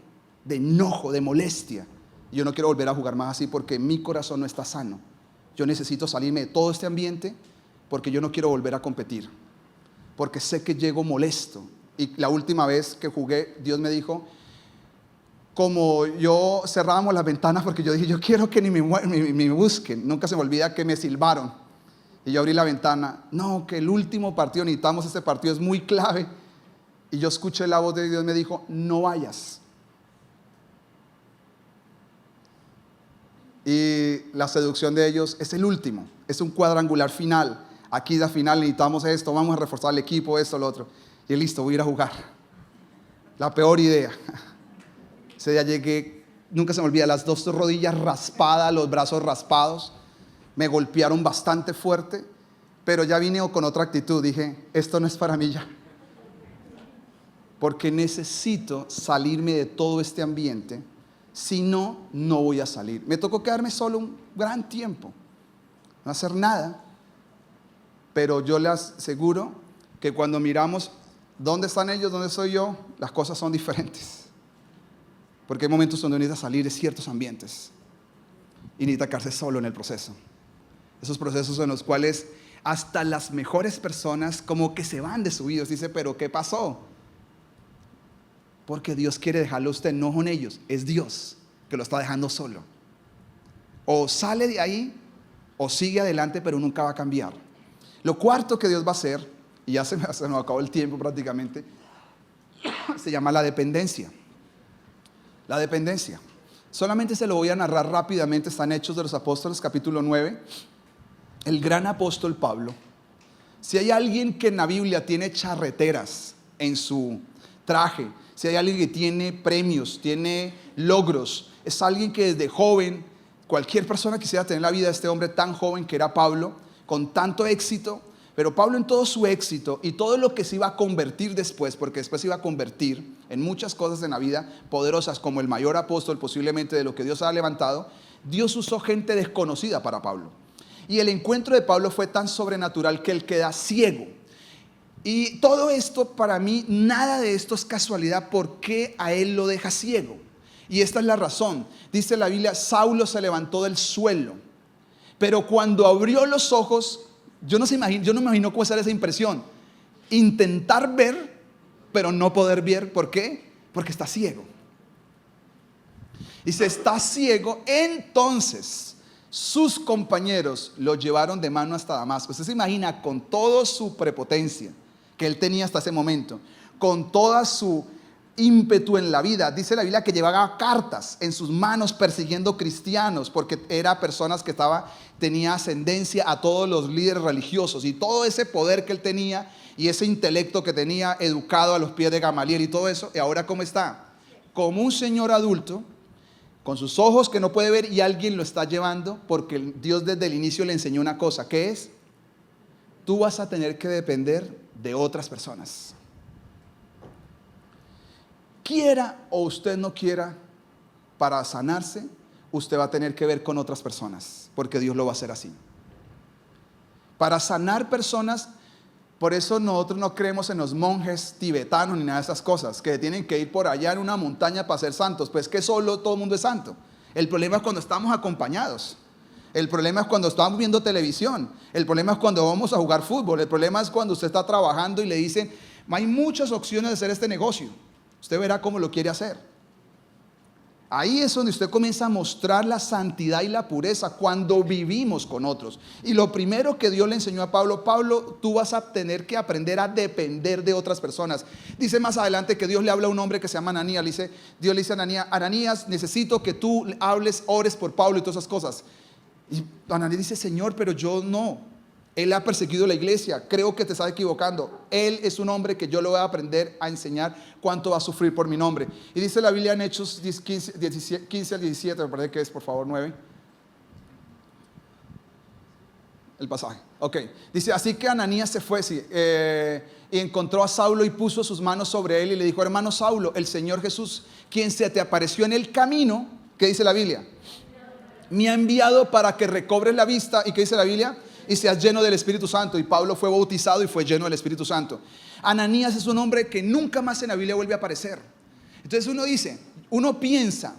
de enojo, de molestia. Y yo no quiero volver a jugar más así, porque mi corazón no está sano. Yo necesito salirme de todo este ambiente, porque yo no quiero volver a competir, porque sé que llego molesto. Y la última vez que jugué, Dios me dijo, como yo cerrábamos las ventanas, porque yo dije, yo quiero que ni me busquen. Nunca se me olvida que me silbaron. Y yo abrí la ventana. No, que el último partido, necesitamos este partido, es muy clave. Y yo escuché la voz de Dios, me dijo, no vayas. Y la seducción de ellos es el último. Es un cuadrangular final. Aquí la final necesitamos esto, vamos a reforzar el equipo, esto, lo otro. Y listo, voy a ir a jugar. La peor idea. Ese día llegué, nunca se me olvida, las dos rodillas raspadas, los brazos raspados. Me golpearon bastante fuerte, pero ya vine con otra actitud. Dije, esto no es para mí ya. Porque necesito salirme de todo este ambiente. Si no, no voy a salir. Me tocó quedarme solo un gran tiempo. No hacer nada. Pero yo les aseguro que cuando miramos dónde están ellos, dónde soy yo, las cosas son diferentes. Porque hay momentos donde necesita salir de ciertos ambientes y necesita quedarse solo en el proceso. Esos procesos en los cuales hasta las mejores personas como que se van de su vida. Dice, pero ¿qué pasó? Porque Dios quiere dejarlo a usted, no con ellos. Es Dios que lo está dejando solo. O sale de ahí o sigue adelante, pero nunca va a cambiar. Lo cuarto que Dios va a hacer, y ya se nos acabó el tiempo prácticamente, se llama la dependencia. La dependencia. Solamente se lo voy a narrar rápidamente. Está en Hechos de los Apóstoles, capítulo 9. El gran apóstol Pablo. Si hay alguien que en la Biblia tiene charreteras en su traje, si hay alguien que tiene premios, tiene logros, es alguien que desde joven, cualquier persona quisiera tener la vida de este hombre tan joven que era Pablo, con tanto éxito. Pero Pablo, en todo su éxito y todo lo que se iba a convertir después, porque después se iba a convertir en muchas cosas en la vida poderosas, como el mayor apóstol posiblemente de lo que Dios ha levantado, Dios usó gente desconocida para Pablo. Y el encuentro de Pablo fue tan sobrenatural que él queda ciego. Y todo esto, para mí, nada de esto es casualidad. ¿Por qué a él lo deja ciego? Y esta es la razón. Dice la Biblia, Saulo se levantó del suelo, pero cuando abrió los ojos, yo no me imagino cómo será esa impresión. Intentar ver, pero no poder ver. ¿Por qué? Porque está ciego. Y si está ciego, entonces sus compañeros lo llevaron de mano hasta Damasco. Usted se imagina, con toda su prepotencia que él tenía hasta ese momento, con toda su ímpetu en la vida. Dice la Biblia que llevaba cartas en sus manos persiguiendo cristianos, porque era personas que tenía ascendencia a todos los líderes religiosos, y todo ese poder que él tenía y ese intelecto que tenía, educado a los pies de Gamaliel y todo eso. Y ahora, ¿cómo está? Como un señor adulto, con sus ojos que no puede ver, y alguien lo está llevando, porque Dios desde el inicio le enseñó una cosa, ¿qué es? Tú vas a tener que depender de otras personas. Quiera o usted no quiera, para sanarse, usted va a tener que ver con otras personas, porque Dios lo va a hacer así. para sanar personas. Por eso nosotros no creemos en los monjes tibetanos ni nada de esas cosas, que tienen que ir por allá en una montaña para ser santos. Pues que solo todo el mundo es santo. El problema es cuando estamos acompañados. El problema es cuando estamos viendo televisión. El problema es cuando vamos a jugar fútbol. El problema es cuando usted está trabajando y le dicen, hay muchas opciones de hacer este negocio. Usted verá cómo lo quiere hacer. Ahí es donde usted comienza a mostrar la santidad y la pureza cuando vivimos con otros. Y lo primero que Dios le enseñó a Pablo, Pablo, tú vas a tener que aprender a depender de otras personas. Dice más adelante que Dios le habla a un hombre que se llama Ananías. Dios le dice a Ananías, Ananías, necesito que tú hables, ores por Pablo y todas esas cosas. Y Ananías dice, Señor, pero yo no. Él ha perseguido la iglesia, creo que te estás equivocando. Él es un hombre que yo le voy a aprender a enseñar cuánto va a sufrir por mi nombre. Y dice la Biblia en Hechos 15 al 17, me parece que es, por favor, 9. El pasaje, ok. Dice, así que Ananías se fue y encontró a Saulo y puso sus manos sobre él y le dijo, hermano Saulo, el Señor Jesús, quien se te apareció en el camino, ¿qué dice la Biblia? Me ha enviado para que recobres la vista. ¿Y qué dice la Biblia? Y seas lleno del Espíritu Santo. Y Pablo fue bautizado y fue lleno del Espíritu Santo. Ananías es un hombre que nunca más en la Biblia vuelve a aparecer. Entonces uno piensa,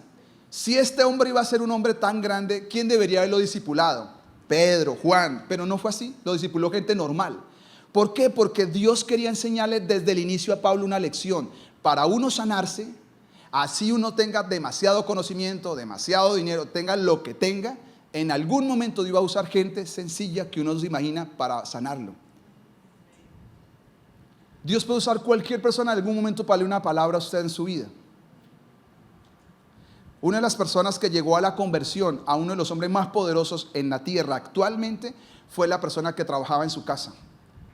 si este hombre iba a ser un hombre tan grande, ¿quién debería haberlo discipulado? Pedro, Juan, pero no fue así, lo discipuló gente normal. ¿Por qué? Porque Dios quería enseñarle desde el inicio a Pablo una lección. Para uno sanarse, así uno tenga demasiado conocimiento, demasiado dinero, tenga lo que tenga, en algún momento Dios va a usar gente sencilla que uno no se imagina para sanarlo. Dios puede usar cualquier persona en algún momento para darle una palabra a usted en su vida. Una de las personas que llegó a la conversión a uno de los hombres más poderosos en la tierra actualmente fue la persona que trabajaba en su casa,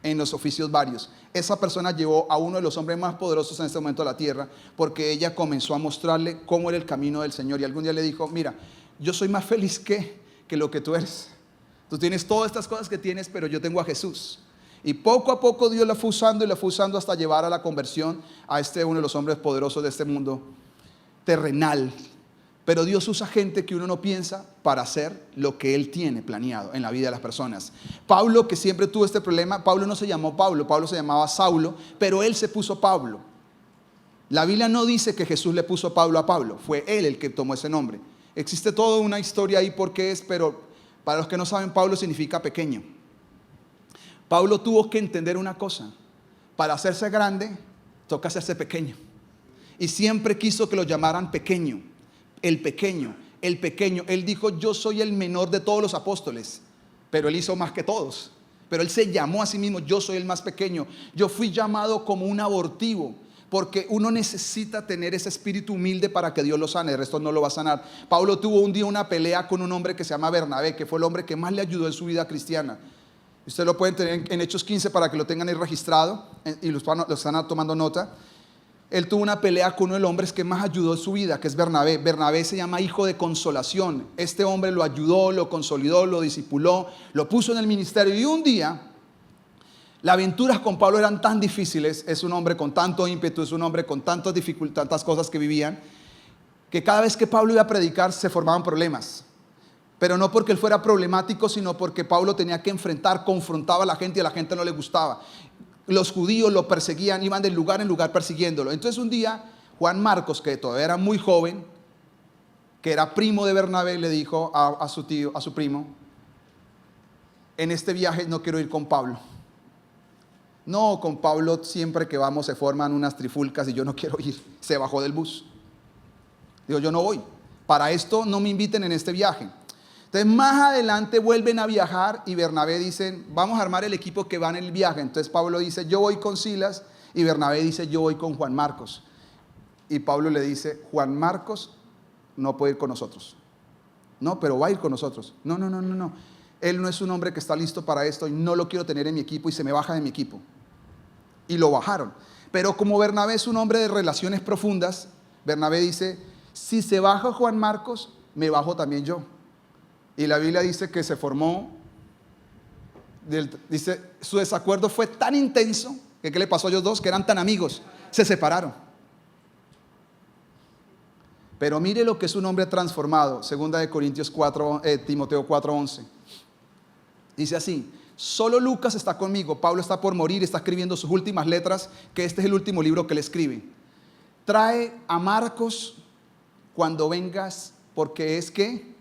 en los oficios varios. Esa persona llevó a uno de los hombres más poderosos en este momento de la tierra, porque ella comenzó a mostrarle cómo era el camino del Señor. Y algún día le dijo, mira, yo soy más feliz que lo que tú eres. Tú tienes todas estas cosas que tienes, pero yo tengo a Jesús. Y poco a poco Dios la fue usando y la fue usando hasta llevar a la conversión a uno de los hombres poderosos de este mundo terrenal. Pero Dios usa gente que uno no piensa para hacer lo que Él tiene planeado en la vida de las personas. Pablo, que siempre tuvo este problema, Pablo no se llamó Pablo, Pablo se llamaba Saulo, pero él se puso Pablo. La Biblia no dice que Jesús le puso Pablo a Pablo, fue él el que tomó ese nombre. Existe toda una historia ahí por qué es, pero para los que no saben, Pablo significa pequeño. Pablo tuvo que entender una cosa: para hacerse grande, toca hacerse pequeño. Y siempre quiso que lo llamaran pequeño. El pequeño, el pequeño. Él dijo, yo soy el menor de todos los apóstoles, pero él hizo más que todos. Pero él se llamó a sí mismo, yo soy el más pequeño. Yo fui llamado como un abortivo, porque uno necesita tener ese espíritu humilde para que Dios lo sane, el resto no lo va a sanar. Pablo tuvo un día una pelea con un hombre que se llama Bernabé, que fue el hombre que más le ayudó en su vida cristiana. Ustedes lo pueden tener en Hechos 15 para que lo tengan ahí registrado y lo están tomando nota. Él tuvo una pelea con uno de los hombres que más ayudó en su vida, que es Bernabé. Bernabé se llama hijo de consolación. Este hombre lo ayudó, lo consolidó, lo discipuló, lo puso en el ministerio. Y un día, las aventuras con Pablo eran tan difíciles. Es un hombre con tanto ímpetu, es un hombre con tantas dificultades, tantas cosas que vivían, que cada vez que Pablo iba a predicar se formaban problemas. Pero no porque él fuera problemático, sino porque Pablo tenía que confrontaba a la gente y a la gente no le gustaba. Los judíos lo perseguían, iban de lugar en lugar persiguiéndolo. Entonces un día Juan Marcos, que todavía era muy joven, que era primo de Bernabé, le dijo a su primo, en este viaje no quiero ir con Pablo. No, con Pablo siempre que vamos se forman unas trifulcas y yo no quiero ir. Se bajó del bus. Digo, yo no voy. Para esto no me inviten en este viaje. Entonces más adelante vuelven a viajar y Bernabé dice, vamos a armar el equipo que va en el viaje. Entonces Pablo dice, yo voy con Silas, y Bernabé dice, yo voy con Juan Marcos. Y Pablo le dice, Juan Marcos no puede ir con nosotros. No, pero va a ir con nosotros. No. Él no es un hombre que está listo para esto y no lo quiero tener en mi equipo, y se me baja de mi equipo. Y lo bajaron. Pero como Bernabé es un hombre de relaciones profundas, Bernabé dice, si se baja Juan Marcos, me bajo también yo. Y la Biblia dice que se formó, dice, su desacuerdo fue tan intenso, que ¿qué le pasó a ellos dos? Que eran tan amigos, se separaron. Pero mire lo que es un hombre transformado, segunda de Corintios 4, Timoteo 4:11. Dice así, Solo Lucas está conmigo. Pablo está por morir, está escribiendo sus últimas letras, que este es el último libro que le escribe. Trae a Marcos cuando vengas, porque es que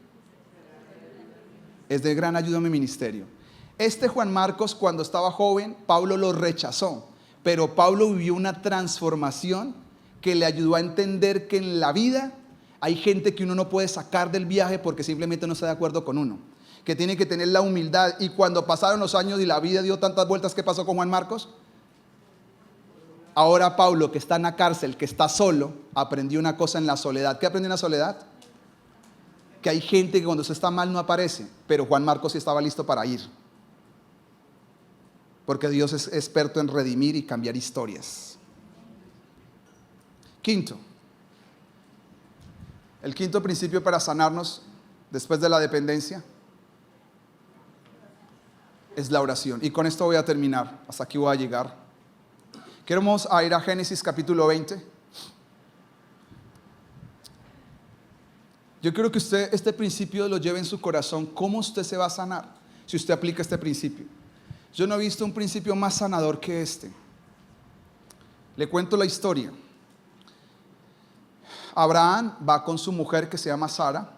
es de gran ayuda a mi ministerio. Este Juan Marcos, cuando estaba joven, Pablo lo rechazó, pero Pablo vivió una transformación que le ayudó a entender que en la vida hay gente que uno no puede sacar del viaje porque simplemente no está de acuerdo con uno, que tiene que tener la humildad. Y cuando pasaron los años y la vida dio tantas vueltas, ¿qué pasó con Juan Marcos? Ahora Pablo, que está en la cárcel, que está solo, aprendió una cosa en la soledad. ¿Qué aprendió en la soledad? Que hay gente que cuando se está mal no aparece, pero Juan Marcos sí estaba listo para ir. Porque Dios es experto en redimir y cambiar historias. Quinto. El quinto principio para sanarnos después de la dependencia es la oración. Y con esto voy a terminar. Hasta aquí voy a llegar. Queremos ir a Génesis capítulo 20. Yo quiero que usted este principio lo lleve en su corazón. ¿Cómo usted se va a sanar si usted aplica este principio? Yo no he visto un principio más sanador que este. Le cuento la historia. Abraham va con su mujer que se llama Sara.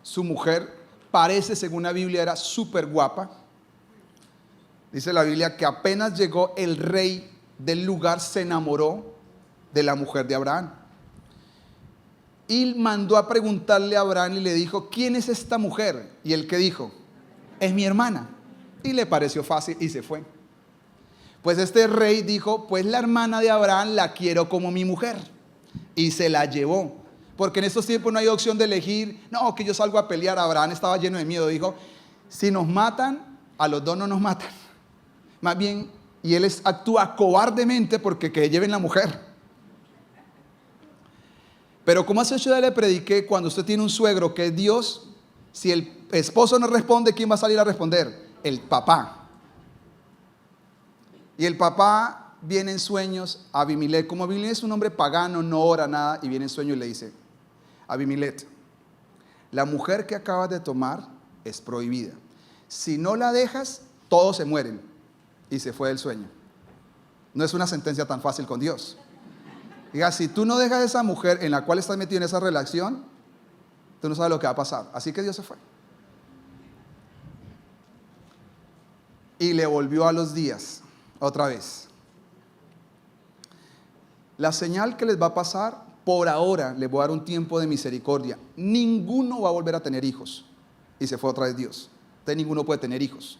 Su mujer parece, según la Biblia, era súper guapa. Dice la Biblia que apenas llegó el rey del lugar, se enamoró de la mujer de Abraham. Y mandó a preguntarle a Abraham y le dijo, ¿quién es esta mujer? Y él que dijo, es mi hermana. Y le pareció fácil y se fue. Pues este rey dijo, pues la hermana de Abraham la quiero como mi mujer. Y se la llevó. Porque en estos tiempos no hay opción de elegir, no, que yo salgo a pelear. Abraham estaba lleno de miedo. Dijo, si nos matan, a los dos no nos matan. Más bien, y él actúa cobardemente porque que lleven la mujer. Pero como hace 8 días le prediqué, cuando usted tiene un suegro que es Dios, si el esposo no responde, ¿quién va a salir a responder? El papá. Y el papá viene en sueños a Abimelech. Como Abimelech es un hombre pagano, no ora nada, y viene en sueño y le dice, Abimelech, la mujer que acabas de tomar es prohibida. Si no la dejas, todos se mueren. Y se fue del sueño. No es una sentencia tan fácil con Dios. Diga, si tú no dejas a esa mujer en la cual estás metido en esa relación, tú no sabes lo que va a pasar. Así que Dios se fue. Y le volvió a los días, otra vez. La señal que les va a pasar, por ahora les voy a dar un tiempo de misericordia. Ninguno va a volver a tener hijos. Y se fue otra vez Dios. Entonces ninguno puede tener hijos.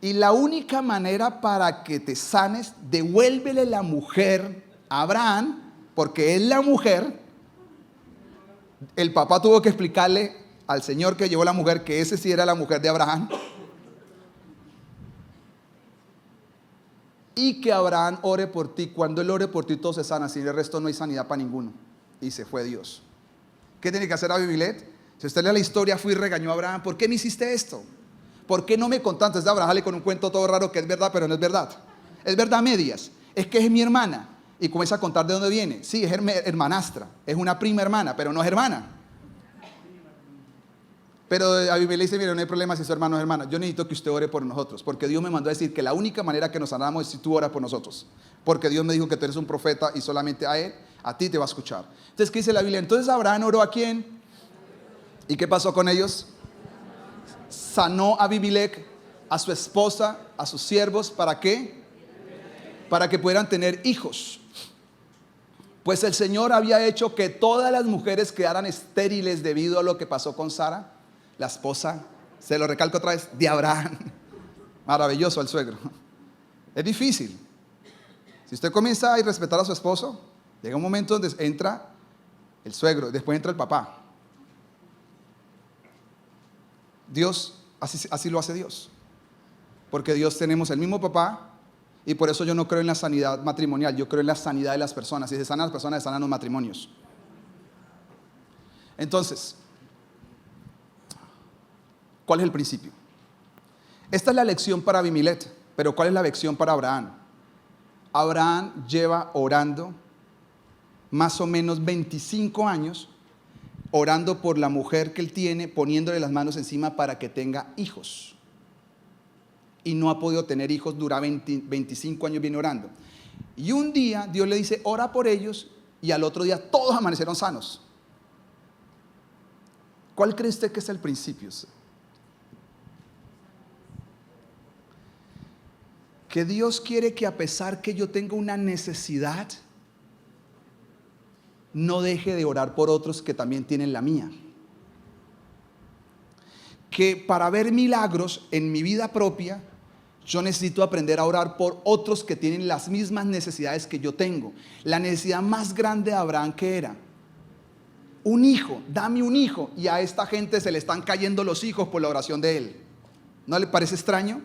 Y la única manera para que te sanes, devuélvele la mujer a Abraham, porque es la mujer. El papá tuvo que explicarle al señor que llevó la mujer que ese sí era la mujer de Abraham. Y que Abraham ore por ti. Cuando él ore por ti, todo se sana. Sin el resto no hay sanidad para ninguno. Y se fue Dios. ¿Qué tiene que hacer Abimelech? Si usted lee la historia, fue y regañó a Abraham. ¿Por qué me hiciste esto? ¿Por qué no me contaste? Entonces Abraham sale con un cuento todo raro que es verdad, pero no es verdad. Es verdad a medias. Es que es mi hermana. Y comienza a contar de dónde viene. Sí, es hermanastra. Es una prima hermana, pero no es hermana. Pero Abimelech dice, mire, no hay problema si su hermano es hermana. Yo necesito que usted ore por nosotros. Porque Dios me mandó a decir que la única manera que nos sanamos es si tú oras por nosotros. Porque Dios me dijo que tú eres un profeta y solamente a ti te va a escuchar. Entonces, ¿qué dice la Biblia? Entonces Abraham oró ¿a quién? ¿Y qué pasó con ellos? Sanó a Abimelech, a su esposa, a sus siervos. ¿Para qué? Para que pudieran tener hijos. Pues el Señor había hecho que todas las mujeres quedaran estériles debido a lo que pasó con Sara, la esposa, se lo recalco otra vez, de Abraham. Maravilloso el suegro. Es difícil. Si usted comienza a irrespetar a su esposo, llega un momento donde entra el suegro, después entra el papá. Dios, así lo hace Dios. Porque Dios tenemos el mismo papá. Y por eso yo no creo en la sanidad matrimonial, yo creo en la sanidad de las personas. Si se sanan las personas, se sanan los matrimonios. Entonces, ¿cuál es el principio? Esta es la lección para Abimelech, pero ¿cuál es la lección para Abraham? Abraham lleva orando más o menos 25 años, orando por la mujer que él tiene, poniéndole las manos encima para que tenga hijos. y no ha podido tener hijos, dura 25 años viene orando. Y un día Dios le dice, ora por ellos, y al otro día todos amanecieron sanos. ¿Cuál cree usted que es el principio? Que Dios quiere que a pesar que yo tenga una necesidad, no deje de orar por otros que también tienen la mía. Que para ver milagros en mi vida propia, yo necesito aprender a orar por otros que tienen las mismas necesidades que yo tengo. La necesidad más grande de Abraham, ¿qué era? Un hijo, dame un hijo. Y a esta gente se le están cayendo los hijos por la oración de él. ¿No le parece extraño?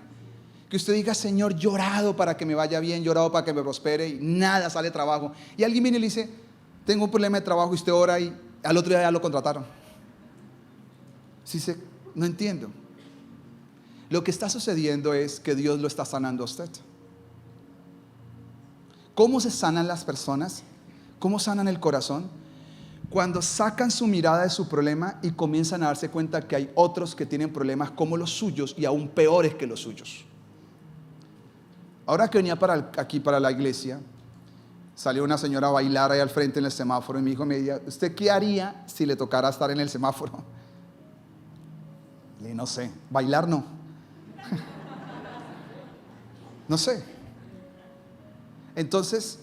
Que usted diga, Señor, yo he orado para que me vaya bien, yo he orado para que me prospere y nada sale trabajo. Y alguien viene y le dice, tengo un problema de trabajo, y usted ora y al otro día ya lo contrataron. No entiendo. Lo que está sucediendo es que Dios lo está sanando a usted. ¿Cómo se sanan las personas? ¿Cómo sanan el corazón? Cuando sacan su mirada de su problema y comienzan a darse cuenta que hay otros que tienen problemas como los suyos y aún peores que los suyos. Ahora que venía aquí para la iglesia, salió una señora a bailar ahí al frente en el semáforo y mi hijo me decía, ¿usted qué haría si le tocara estar en el semáforo? Le dije, no sé, bailar no. No sé. Entonces,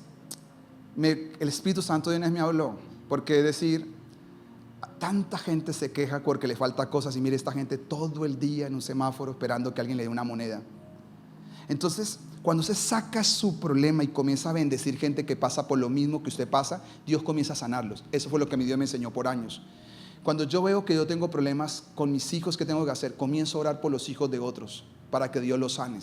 el Espíritu Santo de Dios me habló, porque es decir, tanta gente se queja porque le falta cosas y mire esta gente todo el día en un semáforo esperando que alguien le dé una moneda. Entonces, cuando usted saca su problema y comienza a bendecir gente que pasa por lo mismo que usted pasa, Dios comienza a sanarlos. Eso fue lo que mi Dios me enseñó por años. Cuando yo veo que yo tengo problemas con mis hijos, ¿qué tengo que hacer? Comienzo a orar por los hijos de otros para que Dios los sane.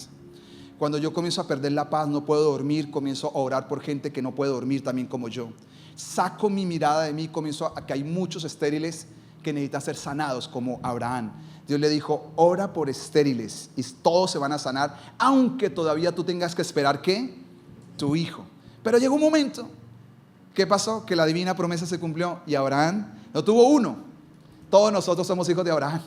Cuando yo comienzo a perder la paz, no puedo dormir, comienzo a orar por gente que no puede dormir también como yo. Saco mi mirada de mí, comienzo a que hay muchos estériles que necesitan ser sanados como Abraham. Dios le dijo, ora por estériles y todos se van a sanar, aunque todavía tú tengas que esperar que tu hijo. Pero llegó un momento, ¿qué pasó? Que la divina promesa se cumplió y Abraham no tuvo uno. Todos nosotros somos hijos de Abraham,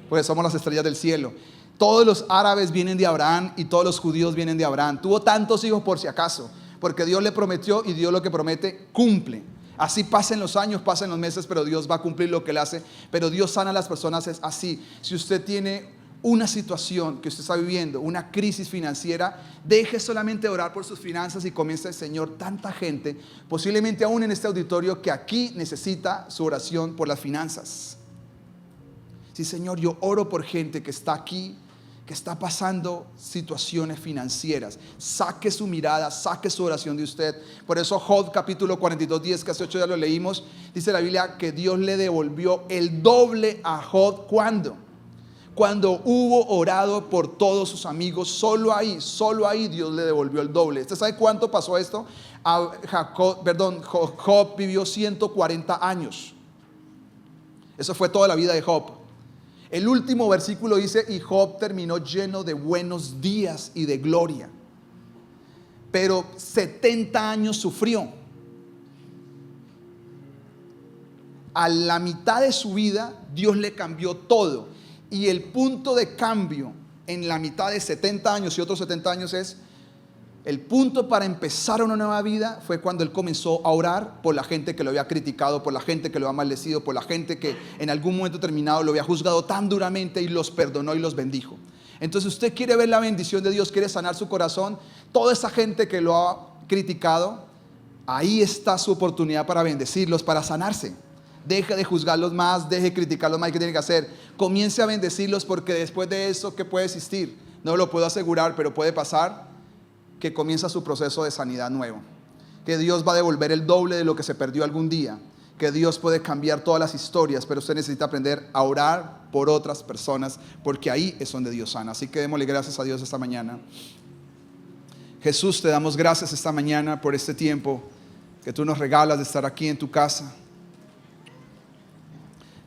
pues somos las estrellas del cielo. Todos los árabes vienen de Abraham y todos los judíos vienen de Abraham. Tuvo tantos hijos por si acaso, porque Dios le prometió y Dios lo que promete cumple. Así pasen los años, pasen los meses, pero Dios va a cumplir lo que Él hace. Pero Dios sana a las personas, es así. Si usted tiene una situación que usted está viviendo, una crisis financiera, deje solamente de orar por sus finanzas y comience, Señor, tanta gente, posiblemente aún en este auditorio, que aquí necesita su oración por las finanzas. Sí, Señor, yo oro por gente que está aquí, que está pasando situaciones financieras. Saque su mirada, saque su oración de usted. Por eso Job capítulo 42, 10, que hace 8 días lo leímos, dice la Biblia que Dios le devolvió el doble a Job. ¿Cuándo? Cuando hubo orado por todos sus amigos. Solo ahí Dios le devolvió el doble. ¿Usted sabe cuánto pasó esto? Job vivió 140 años. Eso fue toda la vida de Job. El último versículo dice, y Job terminó lleno de buenos días y de gloria. Pero 70 años sufrió. A la mitad de su vida, Dios le cambió todo. Y el punto de cambio en la mitad de 70 años y otros 70 años es, el punto para empezar una nueva vida fue cuando él comenzó a orar por la gente que lo había criticado, por la gente que lo había maldecido, por la gente que en algún momento determinado lo había juzgado tan duramente y los perdonó y los bendijo. Entonces usted quiere ver la bendición de Dios, quiere sanar su corazón. Toda esa gente que lo ha criticado, ahí está su oportunidad para bendecirlos, para sanarse. Deje de juzgarlos más, deje de criticarlos más. ¿Qué tiene que hacer? Comience a bendecirlos, porque después de eso, ¿qué puede existir? No lo puedo asegurar, pero puede pasar que comienza su proceso de sanidad nuevo, que Dios va a devolver el doble de lo que se perdió algún día, que Dios puede cambiar todas las historias, pero usted necesita aprender a orar por otras personas, porque ahí es donde Dios sana. Así que démosle gracias a Dios esta mañana. Jesús, te damos gracias esta mañana por este tiempo que tú nos regalas de estar aquí en tu casa.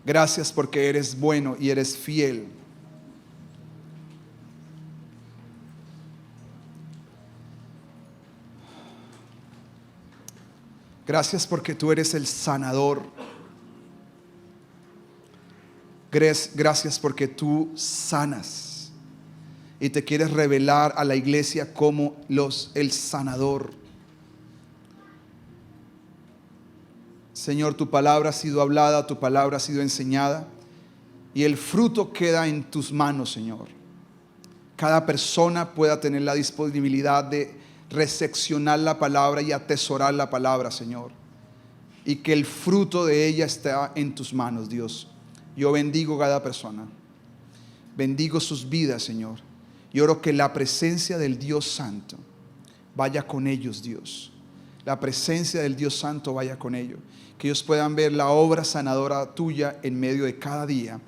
Gracias porque eres bueno y eres fiel. Gracias porque tú eres el sanador. Gracias porque tú sanas. y te quieres revelar a la iglesia como el sanador. Señor, tu palabra ha sido hablada, tu palabra ha sido enseñada y el fruto queda en tus manos, Señor. Cada persona pueda tener la disponibilidad de recepcionar la palabra y atesorar la palabra, Señor. Y que el fruto de ella está en tus manos, Dios. Yo bendigo cada persona. Bendigo sus vidas, Señor. Y oro que la presencia del Dios Santo vaya con ellos, Dios. La presencia del Dios Santo vaya con ellos. Que ellos puedan ver la obra sanadora tuya en medio de cada día,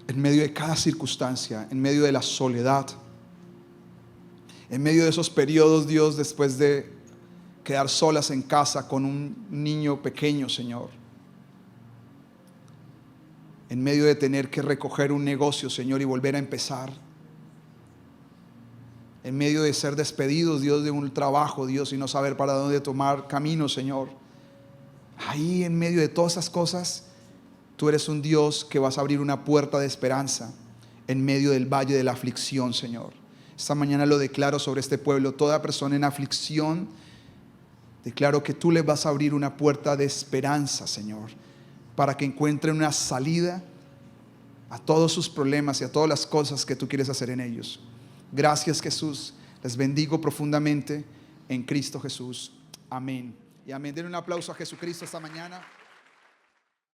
en medio de cada circunstancia, en medio de la soledad, en medio de esos periodos, Dios, después de quedar solas en casa con un niño pequeño, Señor. En medio de tener que recoger un negocio, Señor, y volver a empezar. En medio de ser despedidos, Dios, de un trabajo, Dios, y no saber para dónde tomar camino, Señor. Ahí en medio de todas esas cosas, tú eres un Dios que vas a abrir una puerta de esperanza en medio del valle de la aflicción, Señor. Esta mañana lo declaro sobre este pueblo. Toda persona en aflicción, declaro que tú les vas a abrir una puerta de esperanza, Señor, para que encuentren una salida a todos sus problemas y a todas las cosas que tú quieres hacer en ellos. Gracias, Jesús. Les bendigo profundamente en Cristo Jesús. Amén. Y amén. Den un aplauso a Jesucristo esta mañana.